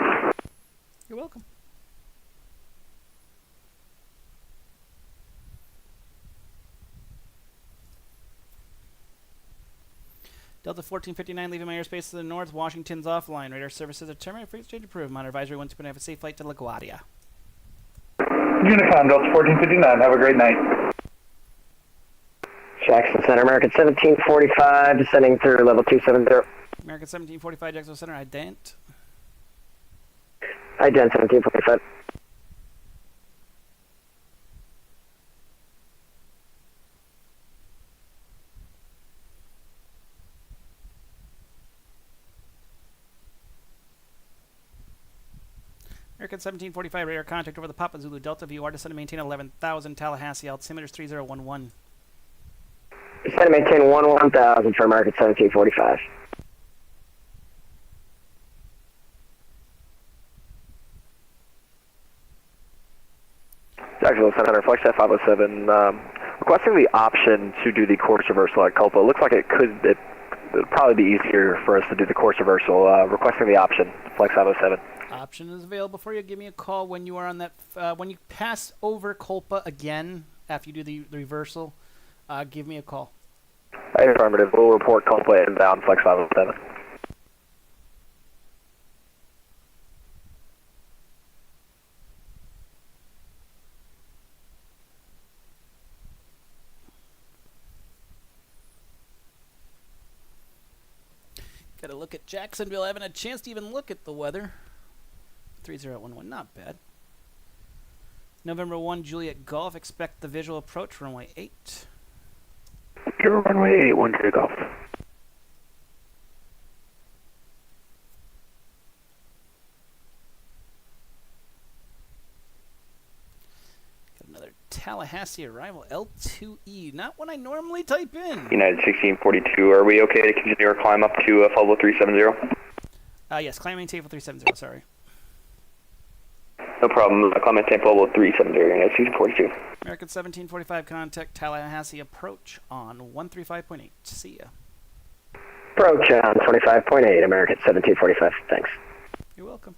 You're welcome. Delta 1459, leaving my airspace to the north. Washington's offline. Radar services determined. Free exchange approved. Monitor advisory 1 to have a safe flight to LaGuardia. Unicom, Delta 1459. Have a great night. Jackson Center, American 1745, descending through level 270. American 1745, Jacksonville Center, ident. Ident 1745. American 1745, radar contact over the Papa Zulu Delta VUR, descend to maintain 11,000, Tallahassee, altimeter 3011. Descend to maintain 11,000 for American 1745. Jacksonville Center, FlexJet 507, requesting the option to do the course reversal at Culpa. It looks like it would probably be easier for us to do the course reversal. Requesting the option, Flex 507. Option is available for you. Give me a call when you are on that. When you pass over Culpa again after you do the reversal. Give me a call. Affirmative. We'll report Culpa inbound, Flex 507. Got to look at Jacksonville. I haven't had a chance to even look at the weather. 3011, not bad. November 1, Juliet Golf. Expect the visual approach, runway 8. Your runway 81 to Golf. Got another Tallahassee arrival, L2E. Not what I normally type in. United 1642, are we okay to continue our climb up to Flight Level 370? Yes, climb maintain for 370, sorry. No problem. Climb maintain Flight Level 370, United 1642. American 1745, contact Tallahassee approach on 135.8. See ya. Approach on 25.8, American 1745. Thanks. You're welcome.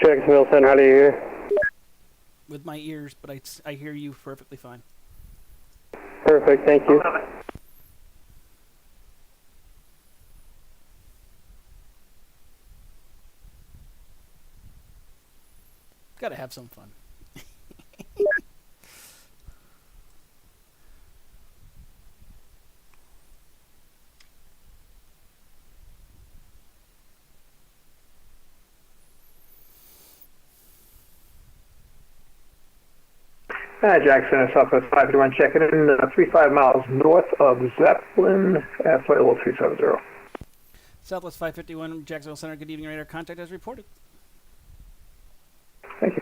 Jacksonville Center, how do you hear? With my ears, but I hear you perfectly fine. Perfect, thank you. Gotta have some fun. Jackson, Southwest 551, checking in 35 miles north of Zeppelin at flight level 370. Southwest 551, Jacksonville Center. Good evening, radar contact as reported. Thank you.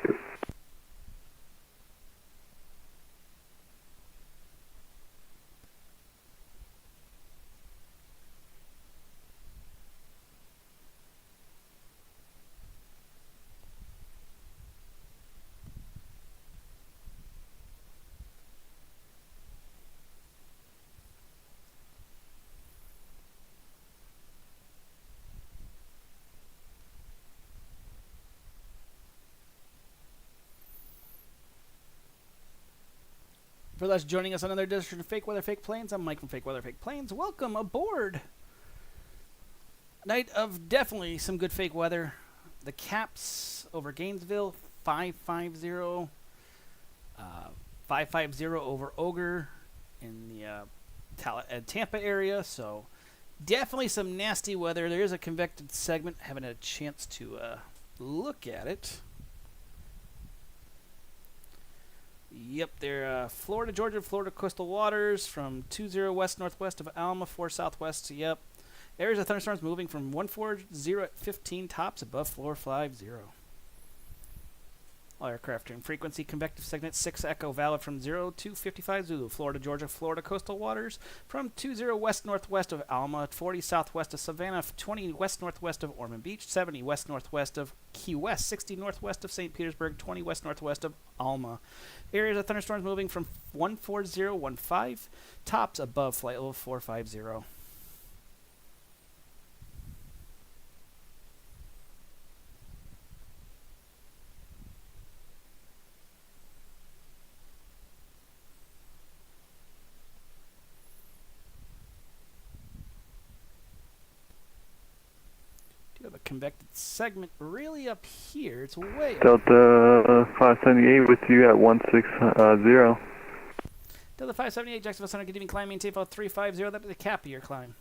For those joining us on another edition of Fake Weather, Fake Planes, I'm Mike from Fake Weather, Fake Planes. Welcome aboard. Night of definitely some good fake weather. The Caps over Gainesville, 550. 550 over Ogre in the Tampa area. So definitely some nasty weather. There is a convected segment. Haven't had a chance to look at it. Yep, they're Florida, Georgia, Florida coastal waters from 20 west northwest of Alma, 4 southwest. Yep. Areas of thunderstorms moving from 140 at 15 tops above floor 50. All aircraft in frequency convective segment 6 Echo valid from 0 to 55 Zulu. Florida, Georgia, Florida coastal waters from 20 west northwest of Alma, 40 southwest of Savannah, 20 west northwest of Ormond Beach, 70 west northwest of Key West, 60 northwest of St. Petersburg, 20 west northwest of Alma. Areas of thunderstorms moving from 14015 tops above flight level 450. The convected segment really up here. It's way up. Delta 578 with you at 160. Delta 578, Jacksonville Center, good evening, climb, maintain 350. That'd be the cap of your climb.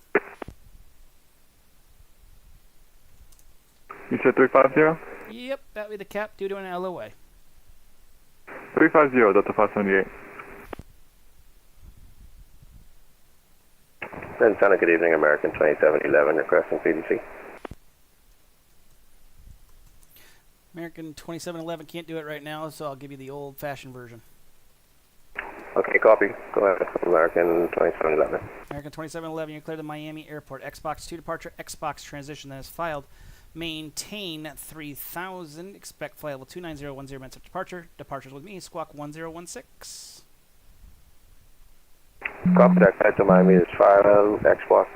You said 350? Yep, that'd be the cap due to an LOA. 350, Delta 578. Then Center, good evening, American 2711, requesting PDC. American 2711 can't do it right now, so I'll give you the old-fashioned version. Okay, copy. Go ahead. American 2711. American 2711, you're cleared to Miami Airport. Xbox 2 departure, Xbox transition that is filed. Maintain 3000. Expect flight level 29010 minutes of departure. Departures with me, squawk 1016. Copy that. Flight to Miami is 5 Xbox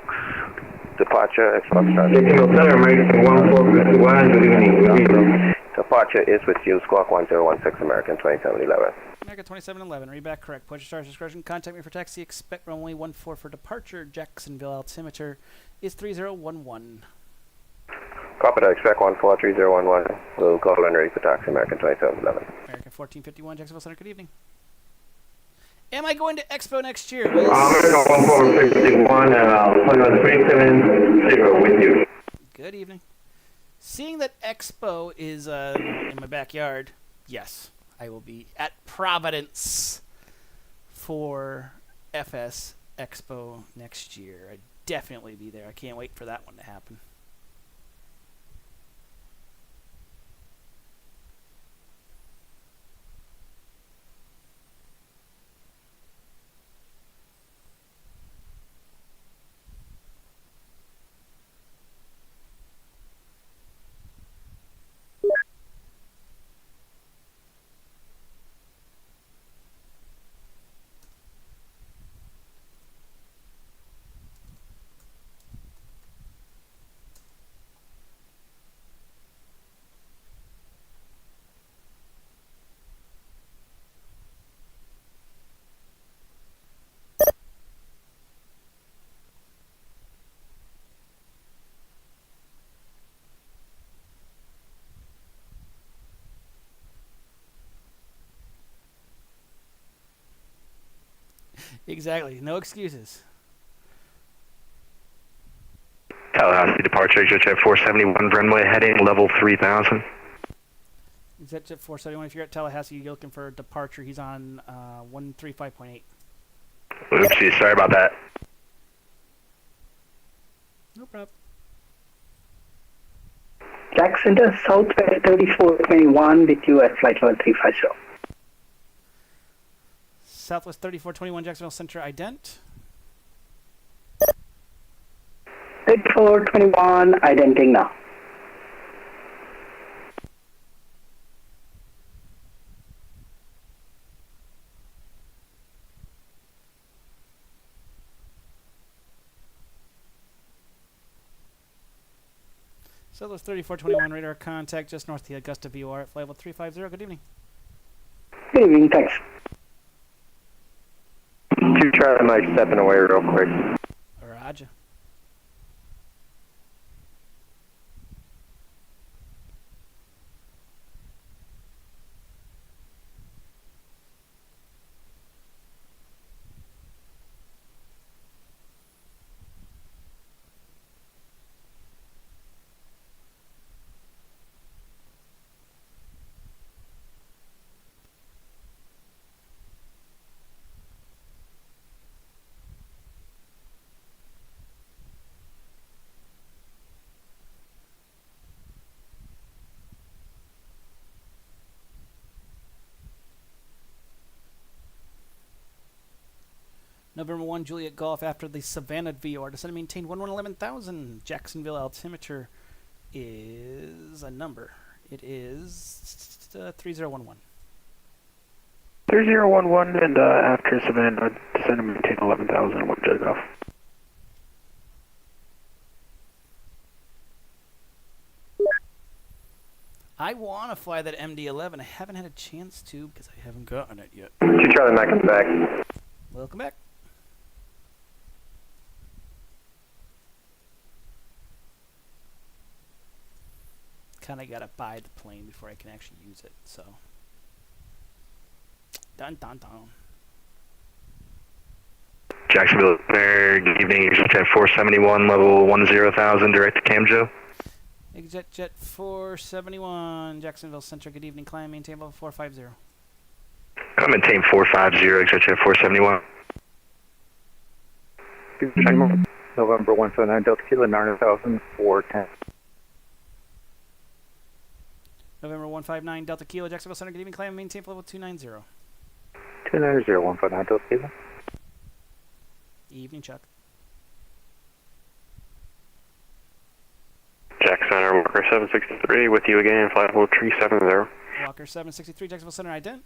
departure, Xbox transition. Center, American 1451, good evening. Departure is with you, squawk 1016, American 2711. American 2711, read back correct. Push your star's discretion. Contact me for taxi. Expect runway 14 for departure. Jacksonville altimeter is 3011. Copy that. Expect 143011. We'll call and ready for taxi, American 2711. American 1451, Jacksonville Center, good evening. Am I going to Expo next year? American 1451, 370 with you. Good evening. Seeing that Expo is in my backyard, yes, I will be at Providence for FS Expo next year. I'd definitely be there. I can't wait for that one to happen. Exactly. No excuses. Tallahassee departure, JetJet 471, runway heading level 3000. JetJet 471, if you're at Tallahassee, you're looking for a departure. He's on 135.8. Oopsie, sorry about that. No problem. Jacksonville Southwest 3421 with you at flight level 350. Southwest 3421, Jacksonville Center, ident. 3421, identing now. Southwest 3421, radar contact just north of the Augusta VOR at flight level 350. Good evening. Good evening, thanks. Charlie Mike stepping away real quick. Roger. November 1, Juliet Golf after the Savannah VOR. Descend and maintain 11,000. Jacksonville altimeter is a number. It is 3011. 3011 and after Savannah, descend and maintain 11,000. 1 Juliet Golf. I want to fly that MD-11. I haven't had a chance to because I haven't gotten it yet. 2 Charlie Mike is back. Welcome back. Kind of got to buy the plane before I can actually use it, so. Dun dun dun. Jacksonville, good evening, ExitJet 471, level 10,000, direct to Camjo. ExitJet 471, Jacksonville Center, good evening, climb, maintain level 450. I maintain 450, ExitJet 471. November 179, Delta Kilo 9,000, 410. November 159, Delta Kilo, Jacksonville Center, good evening, climb, maintain level 290. 290, 159, Delta Kilo. Evening, Chuck. Jack Center, Walker 763, with you again, flight level 370. Walker 763, Jacksonville Center, ident.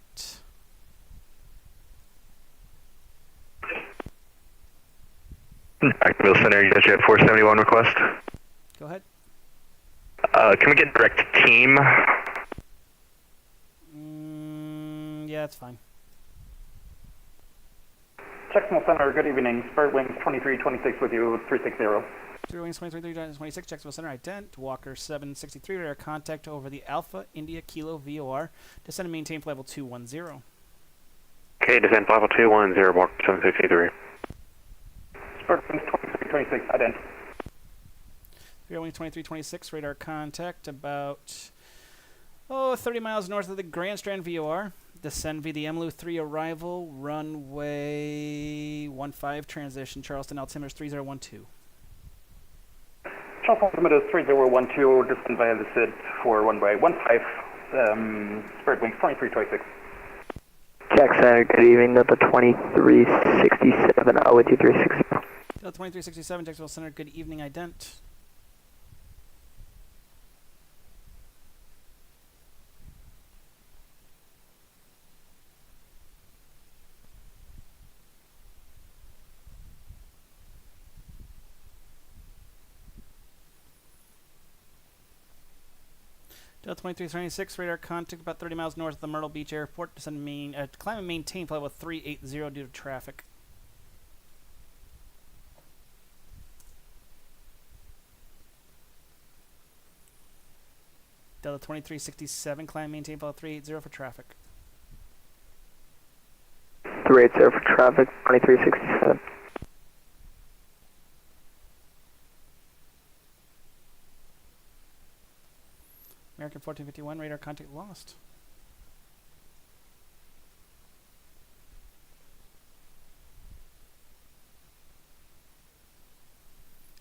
Jacksonville Center, ExitJet 471 request. Go ahead. Can we get direct team? Yeah, that's fine. Jacksonville Center, good evening. Spirit Wings 2326 with you, 360. Spirit Wings 2326, Jacksonville Center, ident. Walker 763, radar contact over the Alpha India Kilo VOR. Descend and maintain level 210. Okay, descend level 210, Walker 763. Spirit Wings 2326, ident. Spirit Wings 2326, radar contact about 30 miles north of the Grand Strand VOR. Descend via the MLU 3 arrival, runway 15 transition, Charleston altimeter 3012. Charleston altimeter 3012, descend via the SID for runway 15, Spirit Wings 2326. Jack Center, good evening, Delta 2367, with you 360. Delta 2367, Jacksonville Center, good evening, ident. Delta 2326, radar contact about 30 miles north of the Myrtle Beach Airport. Descend climb and maintain flight level 380 due to traffic. Delta 2367, climb and maintain flight level 380 for traffic. 380 for traffic, 2367. American 1451, radar contact lost.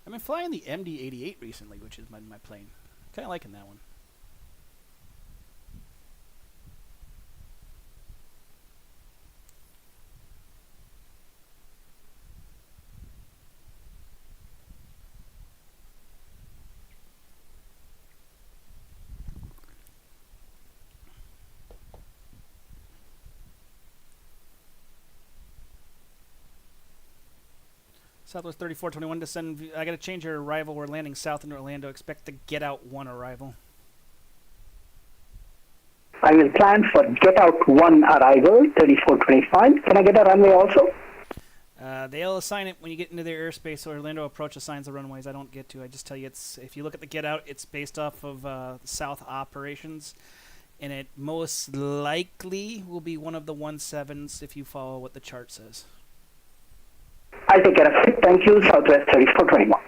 I've been flying the MD-88 recently, which is my plane. Kind of liking that one. Southwest 3421, descend. I got to change your arrival. We're landing south into Orlando. Expect the get out 1 arrival. I will plan for get out 1 arrival, 3425. Can I get a runway also? They'll assign it when you get into their airspace. So Orlando Approach assigns the runways. I don't get to. I just tell you it's. If you look at the get out, it's based off of South operations, and it most likely will be one of the 17s if you follow what the chart says. I'll take care of it. Thank you, Southwest 3421.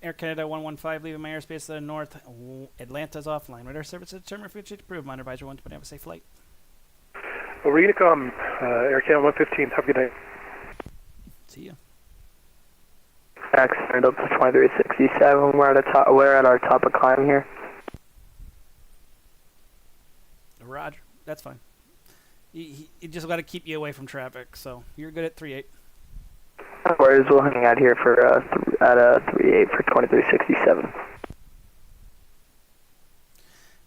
Air Canada 115, leaving my airspace to the north. Atlanta's offline. Radar service determined if we should approve. Monitor advisor 120, have a safe flight. Over Unicom, Air Canada 115, have a good night. See ya. Accent up to 2367. We're at our top of climb here. Roger. That's fine. You just got to keep you away from traffic, so you're good at 3-8. Whereas we'll hang out here for at 38 for 2367.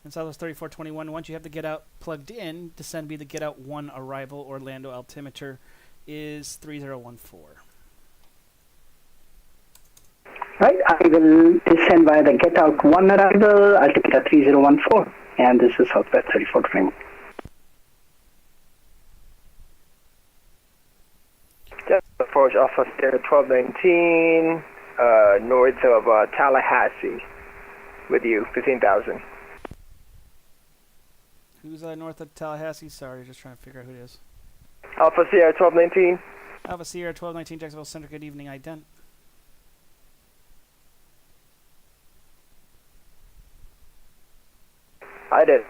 And Southwest 3421, once you have the get out plugged in, descend be the get out 1 arrival. Orlando altimeter is 3014. Right, I will descend via the get out 1 arrival. I'll take it at 3014. And this is Southwest 3421. Approach Alpha Sierra 1219, north of Tallahassee, with you, 15,000. Who's north of Tallahassee? Sorry, just trying to figure out who it is. Alpha Sierra 1219. Alpha Sierra 1219, Jacksonville Center. Good evening, ident. I did.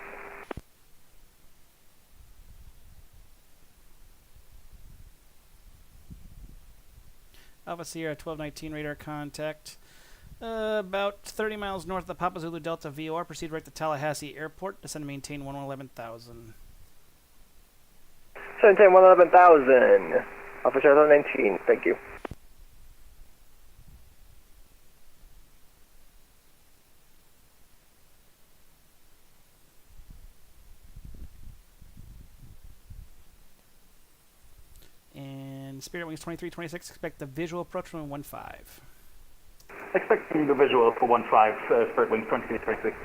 Alpha Sierra 1219, radar contact. About 30 miles north of the Papa Zulu Delta VOR. Proceed right to Tallahassee Airport. Descend and maintain 111,000. 111,000. Alpha Sierra 1219, thank you. And Spirit Wings 2326, expect the visual approach from 15. Expecting the visual for 15, Spirit Wings 2326.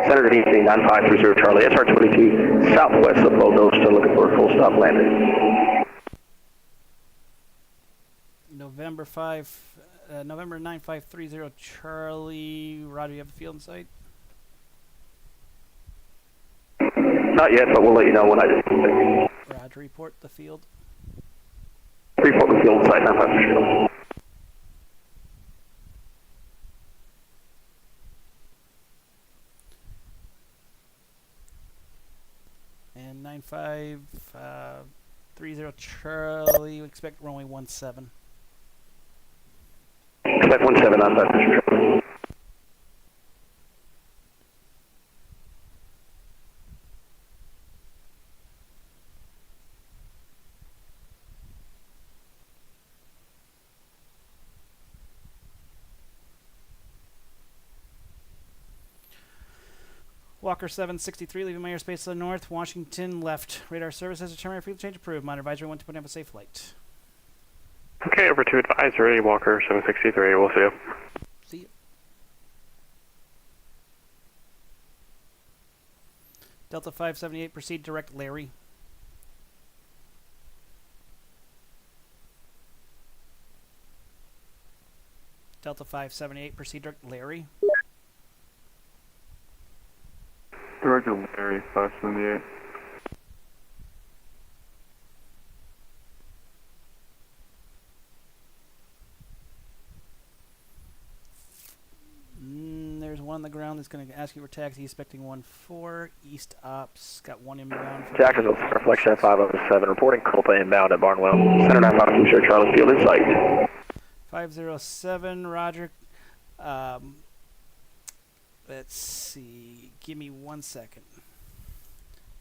Senator DC 9530 Charlie, SR-22 southwest of Bulldozer, looking for a full stop landing. November 9530 Charlie. Roger, you have the field in sight? Not yet, but we'll let you know when I do. Roger, report the field. Report the field in sight, 9530. And 9530 Charlie, you expect runway 17. Expect 17 on that. Walker 763, leaving my airspace to the north. Washington left. Radar service has determined field change approved. Monitor advisory 120, have a safe flight. Okay, over to advisory, Walker 763, we'll see you. See you. Delta 578, proceed direct Larry. Delta 578, proceed direct Larry. Director Larry 578. on the ground that's going to ask you for taxi, expecting 1-4. East Ops, got one inbound. Jacksonville, Reflection 507, reporting Culpa inbound at Barnwell. Center 9 5, sure Charlie Field in sight. 507, Roger. Let's see. Give me 1 second.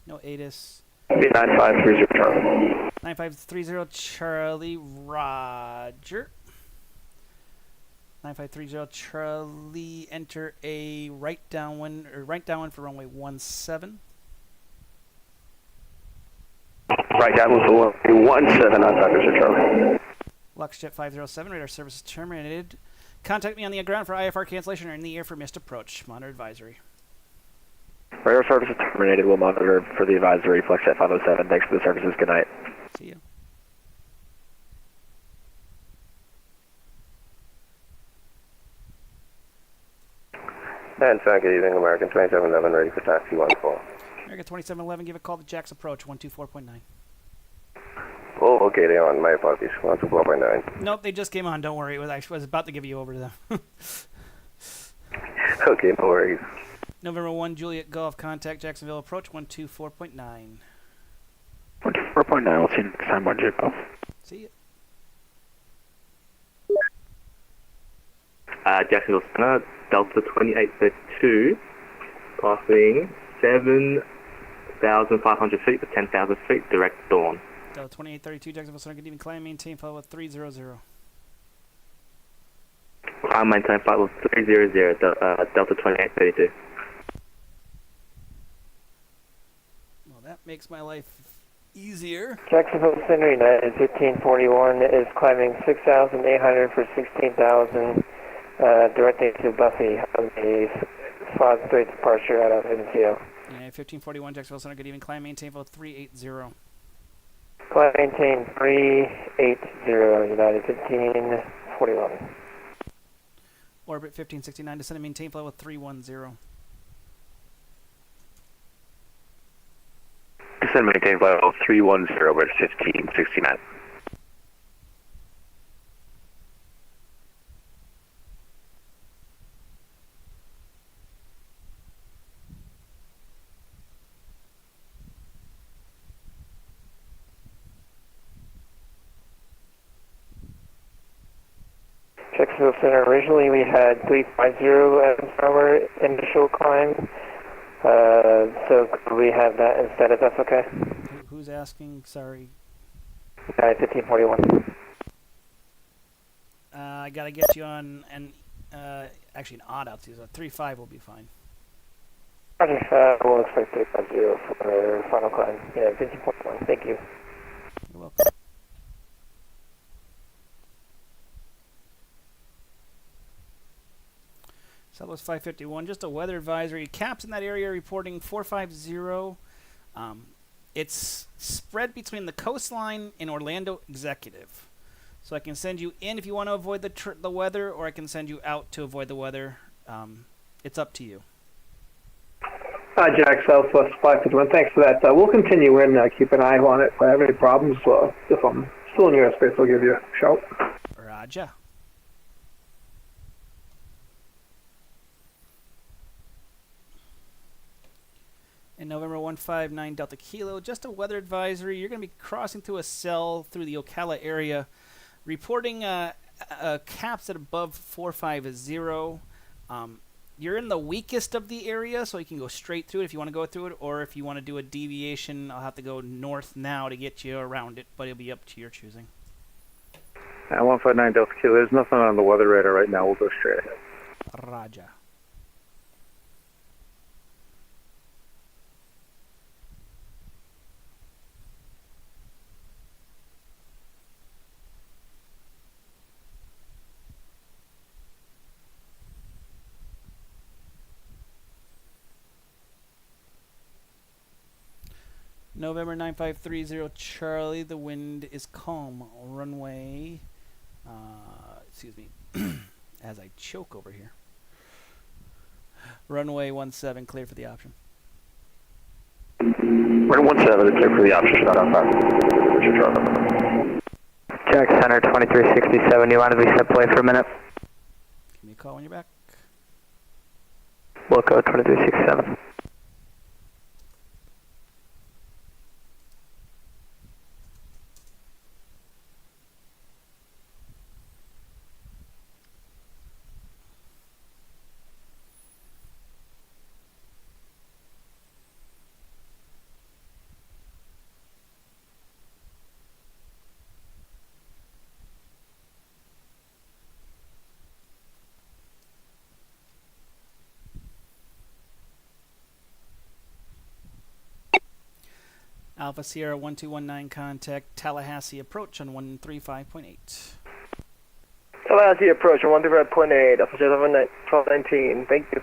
No ATIS. 9530 Charlie. 9530 Charlie, Roger. 9530 Charlie, enter a right downwind for runway 17. Right downwind for runway 17, 9530 Charlie. Luxjet 507, radar services terminated. Contact me on the ground for IFR cancellation or in the air for missed approach. Monitor advisory. Radar services terminated. We'll monitor for the advisory. Flexjet 507. Thanks for the services. Good night. See you. And good evening, American 2711, ready for taxi 14. American 2711, give a call to Jack's approach, 124.9. Oh, okay, they're on. My apologies. 124.9. Nope, they just came on, don't worry. I was about to give you over to them. Okay, no worries. November 1, Juliet Golf, contact Jacksonville approach, 124.9. 124.9, we'll see you next time on Golf. See you. Jacksonville Center, Delta 2832, passing 7,500 feet to 10,000 feet, direct dawn. Delta 2832, Jacksonville Center, good evening, climb, maintain, follow with 300. Climb, maintain, flight level 300, Delta 2832. Well, that makes my life easier. Jacksonville Center United 1541 is climbing 6,800 for 16,000, directing to Buffy on the Swan Strait departure out of NCO. Yeah, 1541, Jacksonville Center, good evening, climb, maintain, follow 380. Climb, maintain 380, United 1541. Orbit 1569, descend and maintain flight with 310. Descend and maintain flight level 310, but 1569. Jacksonville Center, originally we had 350 as our initial climb, so could we have that instead if that's okay? Who's asking? Sorry. 1541. I gotta get you on actually an odd out, so 3-5 will be fine. Roger, we'll expect 350 for final climb. Yeah, 1541, thank you. You're welcome. Southwest 551, just a weather advisory. Caps in that area reporting 450. It's spread between the coastline and Orlando Executive. So I can send you in if you want to avoid the weather, or I can send you out to avoid the weather. It's up to you. Jack, Southwest 551, thanks for that. We'll continue in, keep an eye on it. If I have any problems, if I'm still in your airspace, I'll give you a shout. Roger. In November 159 Delta Kilo, just a weather advisory. You're going to be crossing through a cell through the Ocala area, reporting caps at above 450. You're in the weakest of the area, so you can go straight through it if you want to go through it, or if you want to do a deviation, I'll have to go north now to get you around it, but it'll be up to your choosing. 159 Delta Kilo, there's nothing on the weather radar right now. We'll go straight ahead. Raja. November 9530 Charlie, the wind is calm. Runway, excuse me, as I choke over here. Runway 17, clear for the option. Runway 17, clear for the option, not on 5. Jack Center 2367, you want to be set play for a minute? Give me a call when you're back. Wilco 2367. Alpha Sierra 1219, contact Tallahassee approach on 135.8. Tallahassee approach on 135.8, Alpha Sierra 1219, thank you.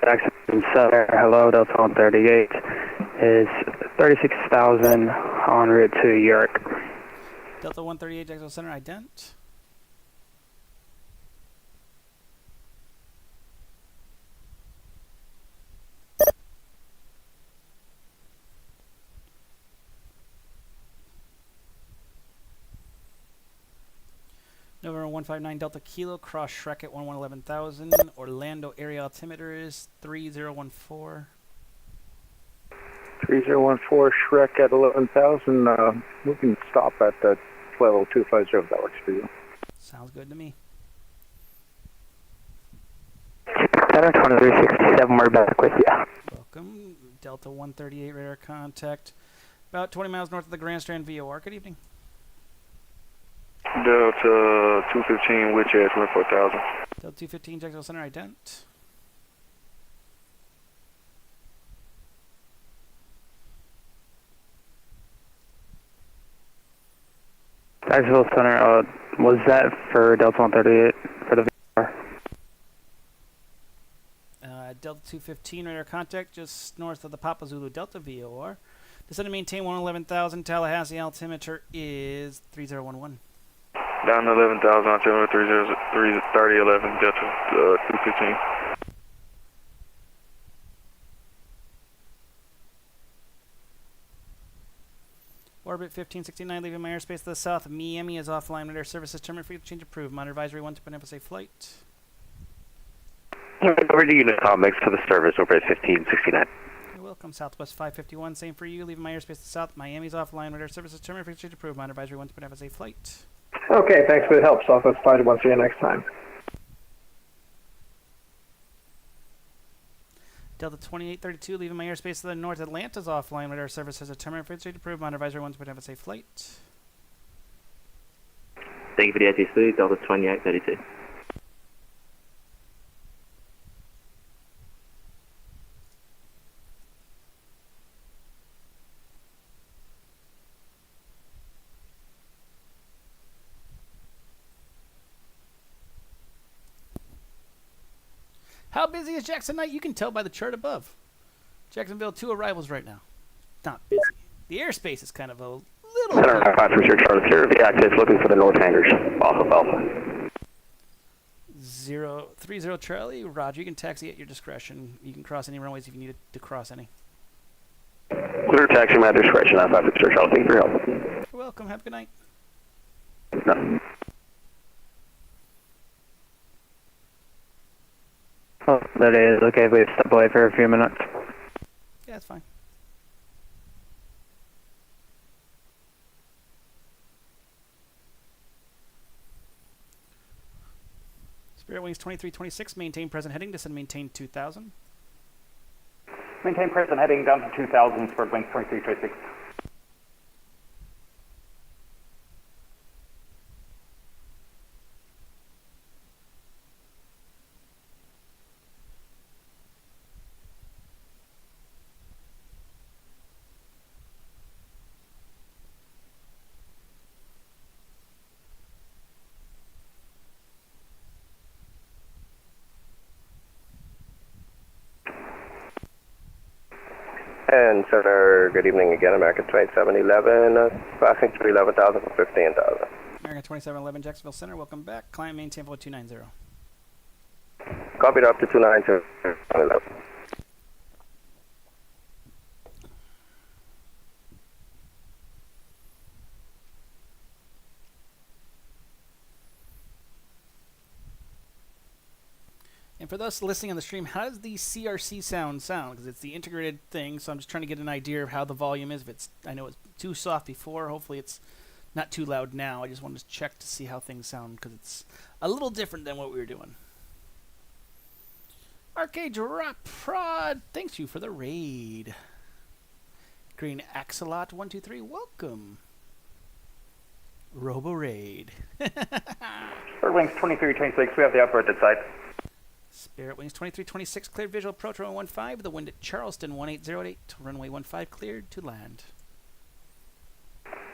Jacksonville Center, hello, Delta 138 is 36,000 en route to York. Delta 138, Jacksonville Center, ident. November 159 Delta Kilo, cross Shrek at 11,000. Orlando area altimeter is 3014. 3014 Shrek at 11,000. We can stop at level 250 if that works for you. Sounds good to me. Center 2367, we're back with you. Welcome. Delta 138 radar contact. About 20 miles north of the Grand Strand VOR. Good evening. Delta 215, which at 24,000. Delta 215, Jacksonville Center, ident. Jacksonville Center, was that for Delta 138 for the VR? Delta 215 radar contact just north of the Papa Zulu Delta VOR. Descend and maintain 111,000. Tallahassee altimeter is 3011. Down to 11,000, altimeter 3011, Delta 215. Orbit 1569, leaving my airspace to the south. Miami is offline. Radar services terminated. Free change approved. Monitor advisory 1 to FSA flight. Over to Unicom, thanks for the service over at 1569. You're welcome. Southwest 551, same for you. Leaving my airspace to the south. Miami's offline. Radar services terminated. Free change approved. Monitor advisory 1 to FSA flight. Okay, thanks for the help, Southwest 551. See you next time. Delta 2832, leaving my airspace to the north. Atlanta's offline. Radar service has a terminal free change approved. Monitor advisory 1 to FSA flight. Thank you for the ATC, Delta 2832. How busy is Jackson Knight? You can tell by the chart above. Jacksonville, 2 arrivals right now. Not busy. The airspace is kind of a little... Center 530 Charlie Sierra, the active looking for the north hangars, off of Alpha. 030 Charlie, roger. You can taxi at your discretion. You can cross any runways if you need to cross any. Clear taxi at discretion, 530 Charlie, thank you for your help. You're welcome. Have a good night. No. Oh, that is okay. We've stepped away for a few minutes. Yeah, that's fine. Spirit Wings 2326, maintain present heading. Descend, maintain 2000. Maintain present heading down to 2000, Spirit Wings 2326. And Center, good evening again, American 2711, passing through 11,000 for 15,000. American 2711, Jacksonville Center, welcome back. Climb, maintain flow 290. Copied up to 290, 11. And for those listening on the stream, how does the CRC sound? Because it's the integrated thing, so I'm just trying to get an idea of how the volume is. If it's, I know it's too soft before. Hopefully it's not too loud now. I just wanted to check to see how things sound because it's a little different than what we were doing. Arcade Drop Prod, thanks you for the raid. Green Axolot 123, welcome. Robo Raid. Spirit Wings 2326, we have the upper at the side. Spirit Wings 2326, cleared visual approach runway 15. The wind at Charleston 1808, runway 15 cleared to land.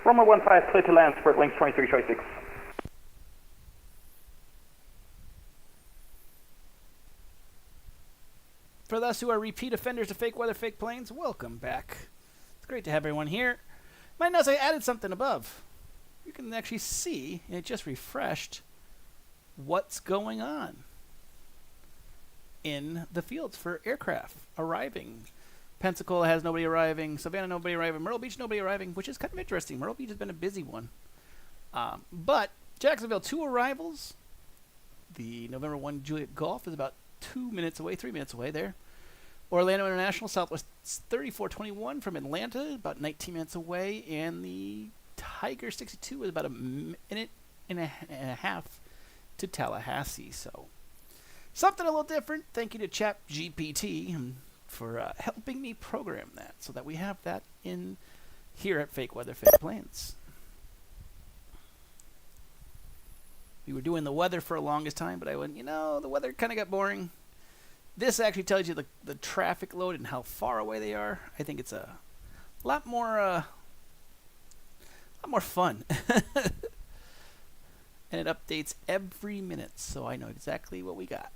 Runway 15 cleared to land, Spirit Wings 2326. For those who are repeat offenders to Fake Weather, Fake Planes, welcome back. It's great to have everyone here. You might notice I added something above. You can actually see, and it just refreshed, what's going on in the fields for aircraft arriving. Pensacola has nobody arriving. Savannah, nobody arriving. Myrtle Beach, nobody arriving, which is kind of interesting. Myrtle Beach has been a busy one. But Jacksonville, 2 arrivals. The November 1 Juliet Golf is about 2 minutes away, 3 minutes away there. Orlando International, Southwest 3421 from Atlanta, about 19 minutes away. And the Tiger 62 is about a minute and a half to Tallahassee. So something a little different. Thank you to ChatGPT for helping me program that so that we have that in here at Fake Weather, Fake Planes. We were doing the weather for the longest time, but I went, the weather kind of got boring. This actually tells you the traffic load and how far away they are. I think it's a lot more fun. And it updates every minute, so I know exactly what we got.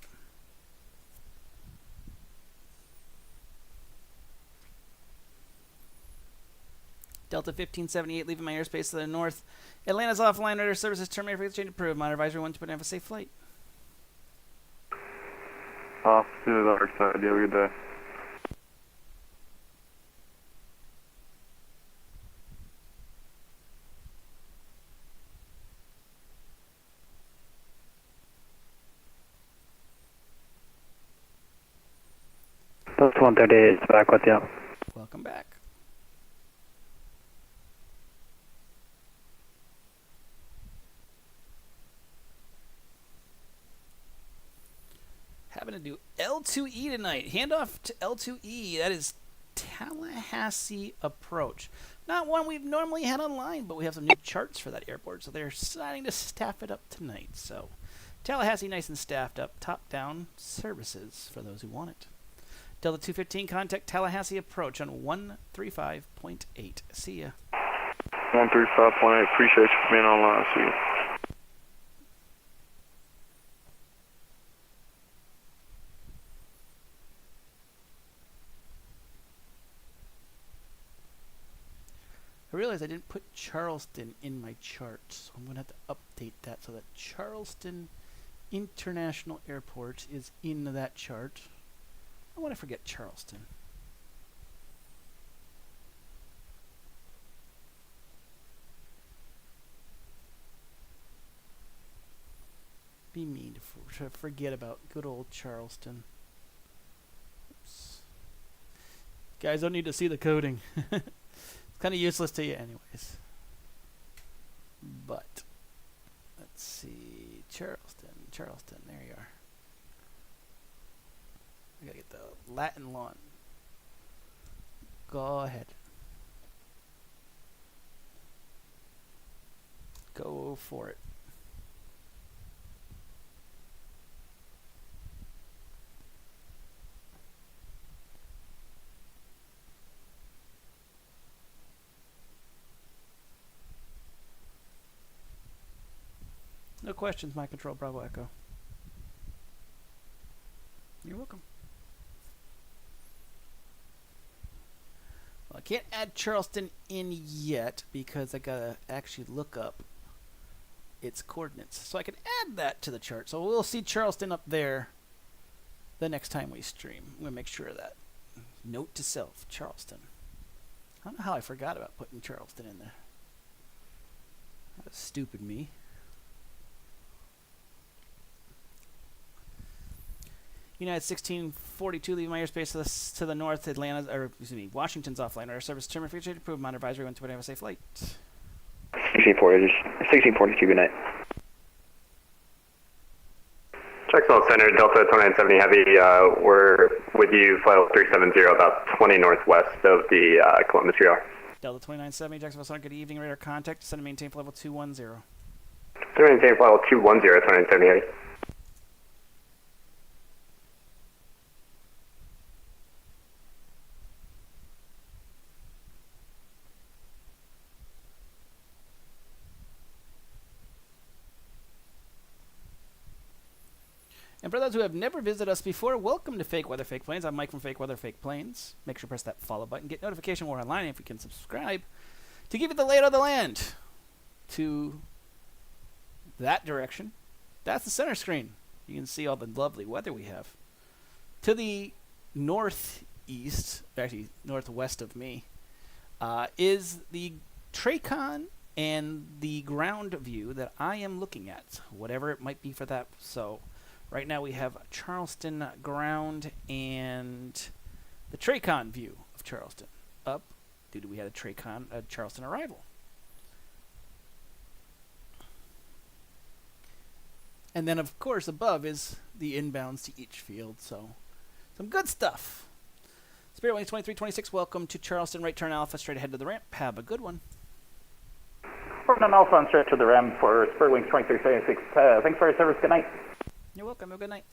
Delta 1578 leaving my airspace to the north. Atlanta's offline. Radar services terminated for exchange approved. Monitor advisory 1 to have a safe flight. Off to the dark side. You have a good day. Delta 138 is back with you. Welcome back. Having to do L2E tonight. Handoff to L2E. That is Tallahassee approach. Not one we've normally had online, but we have some new charts for that airport, so they're starting to staff it up tonight. So Tallahassee nice and staffed up. Top-down services for those who want it. Delta 215, contact Tallahassee approach on 135.8. See ya. 135.8. Appreciate you for being online. See you. I realized I didn't put Charleston in my chart, so I'm going to have to update that so that Charleston International Airport is in that chart. I want to forget Charleston. Be mean to forget about good old Charleston. Oops. Guys don't need to see the coding. It's kind of useless to you anyways. But let's see. Charleston, there you are. I gotta get the Latin lawn. Go ahead. Go for it. No questions, my control, Bravo Echo. You're welcome. Well, I can't add Charleston in yet because I gotta actually look up its coordinates. So I can add that to the chart. So we'll see Charleston up there the next time we stream. I'm gonna make sure of that. Note to self, Charleston. I don't know how I forgot about putting Charleston in there. That was stupid me. United 1642, leaving my airspace to the north. Washington's offline. Radar service determined future to approve. Mount advisory. Want to have a safe flight. 1642, good night. Jacksonville Center, Delta 2970 Heavy, we're with you, flight level 370, about 20 northwest of the Columbus radar. Delta 2970, Jacksonville Center, good evening. Radar contact. Descend and maintain flight level 210. Maintain flight level 210, 2970 Heavy. And for those who have never visited us before, welcome to Fake Weather Fake Planes. I'm Mike from Fake Weather Fake Planes. Make sure to press that follow button. Get notification when we're online, and if you can subscribe to give you the layout of the land to that direction. That's the center screen. You can see all the lovely weather we have. To the northeast, actually northwest of me, is the Tracon and the ground view that I am looking at, whatever it might be for that. So right now we have Charleston ground and the Tracon view of Charleston up due to we had a Charleston arrival. And then, of course, above is the inbounds to each field. So some good stuff. Spirit Wings 2326, welcome to Charleston. Right turn Alpha, straight ahead to the ramp. Have a good one. We're on Alpha on straight to the ramp for Spirit Wings 2326. Thanks for your service. Good night. You're welcome. Have a good night.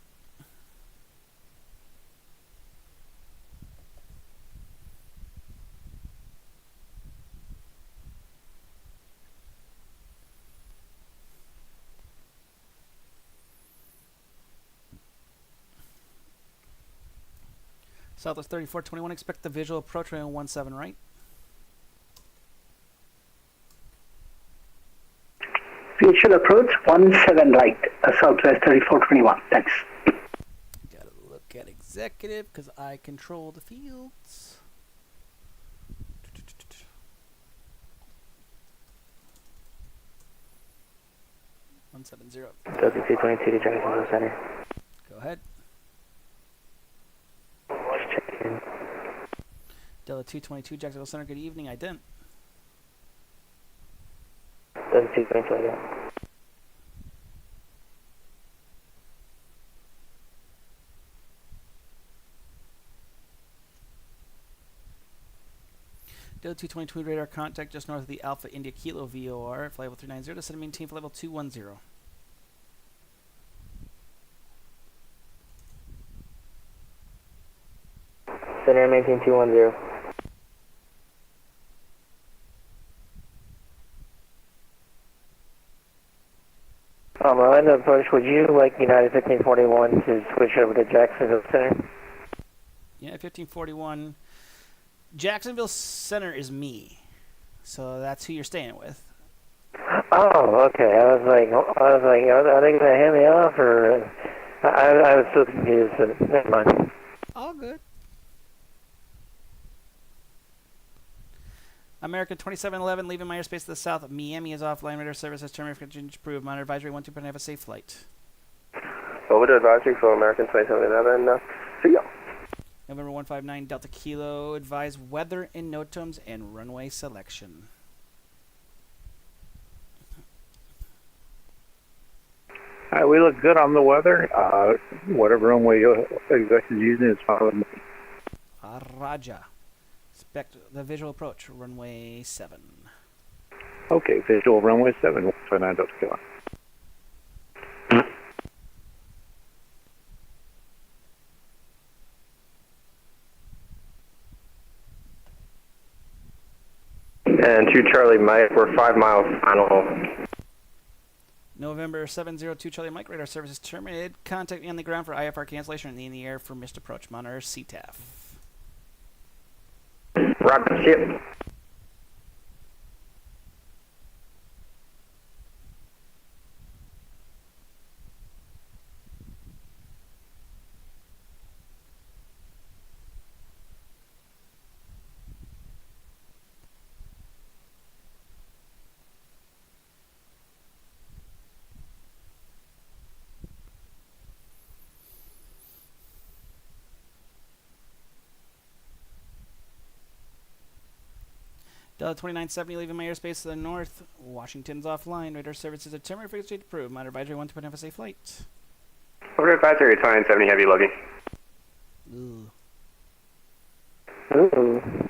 Southwest 3421, expect the visual approach runway 17 right. Visual approach 17 right, Southwest 3421. Thanks. Gotta look at executive because I control the fields. (170) Delta 222 to Jacksonville Center. Go ahead. Just checking. Delta 222 Jacksonville Center. Good evening. I didn't. Delta 222 again. Delta 222 radar contact just north of the Alpha India Kilo VOR. Flight level 390. Descend and maintain flight level 210. Center and maintain 210. On the approach, would you like United 1541 to switch over to Jacksonville Center? Yeah, 1541. Jacksonville Center is me, so that's who you're staying with. Oh, okay. I was like, are they gonna hand me off, or I was so confused. Never mind. All good. American 2711, leaving my airspace to the south. Miami is offline. Radar service has terminated. Approved. Monitor advisory 12. Have a safe flight. Over to advisory for American 2711. See ya. November 159 Delta Kilo. Advise weather in NOTAMs and runway selection. We look good on the weather. Whatever runway executive using is fine with me. Raja. Expect the visual approach, runway 7. Okay, visual runway 7, 159 Delta Kilo. And 2 Charlie Mike, we're 5 miles final. November 702 Charlie Mike, radar services terminated. Contact me on the ground for IFR cancellation and in the air for missed approach. Monitor CTAF. Roger ship. Delta 2970 leaving my airspace to the north. Washington's offline. Radar services are terminated. Frequency approved. Minor advisory 1 to have a safe flight. Over advisory 2970 heavy lugging. Ooh. Ooh.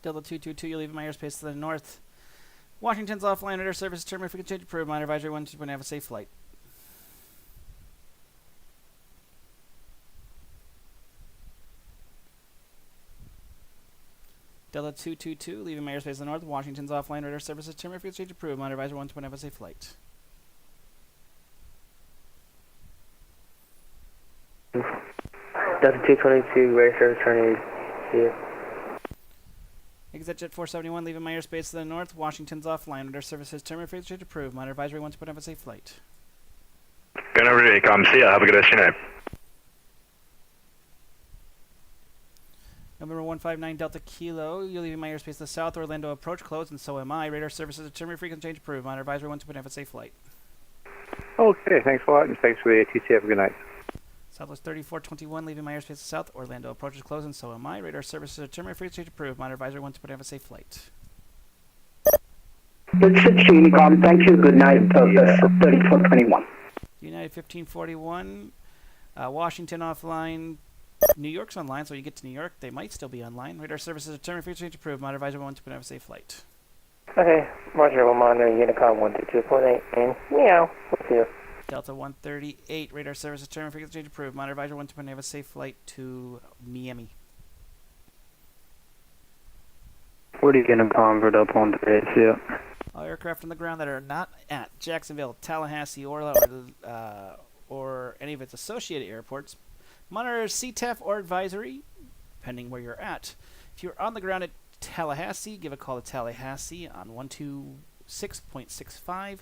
Delta 222, you're leaving my airspace to the north. Washington's offline. Radar service terminated. Frequency approved. Minor advisory 1 to have a safe flight. Delta 222, leaving my airspace to the north. Washington's offline. Radar services terminated. Frequency approved. Minor advisory 1 to have a safe flight. Delta 222, radar service terminated. See you. ExitJet 471, leaving my airspace to the north. Washington's offline. Radar services terminated. Frequency approved. Minor advisory 1 to have a safe flight. Going over to ACOM. See ya. Have a good rest of your night. November 159 Delta Kilo, you're leaving my airspace to the south. Orlando approach closed, and so am I. Radar services are terminated. Frequency change approved. Minor advisory 1 to have a safe flight. Okay, thanks a lot, and thanks for the ATC. Have a good night. Southwest 3421, leaving my airspace to the south. Orlando approach is closed, and so am I. Radar services are terminated. Frequency change approved. Minor advisory 1 to have a safe flight. It's Unicom. Thank you. Good night. 3421. United 1541, Washington offline. New York's online, so you get to New York, they might still be online. Radar services are terminated. Frequency change approved. Minor advisory 1 to have a safe flight. Okay, Roger, we'll monitor Unicom 122.8 and meow. We'll see you. Delta 138, radar services terminated. Frequency change approved. Minor advisory 1 to have a safe flight to Miami. What are you going to palm for Delta 138? See ya. All aircraft on the ground that are not at Jacksonville, Tallahassee, or any of its associated airports, monitor CTAF or advisory, depending where you're at. If you're on the ground at Tallahassee, give a call to Tallahassee on 126.65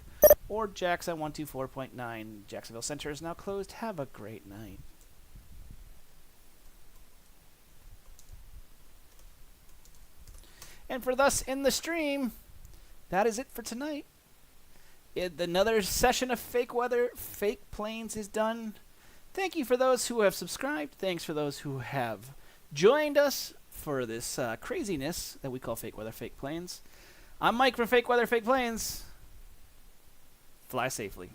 or Jax on 124.9. Jacksonville Center is now closed. Have a great night. And for thus in the stream, that is it for tonight. Another session of Fake Weather, Fake Planes is done. Thank you for those who have subscribed. Thanks for those who have joined us for this craziness that we call Fake Weather, Fake Planes. I'm Mike from Fake Weather, Fake Planes. Fly safely.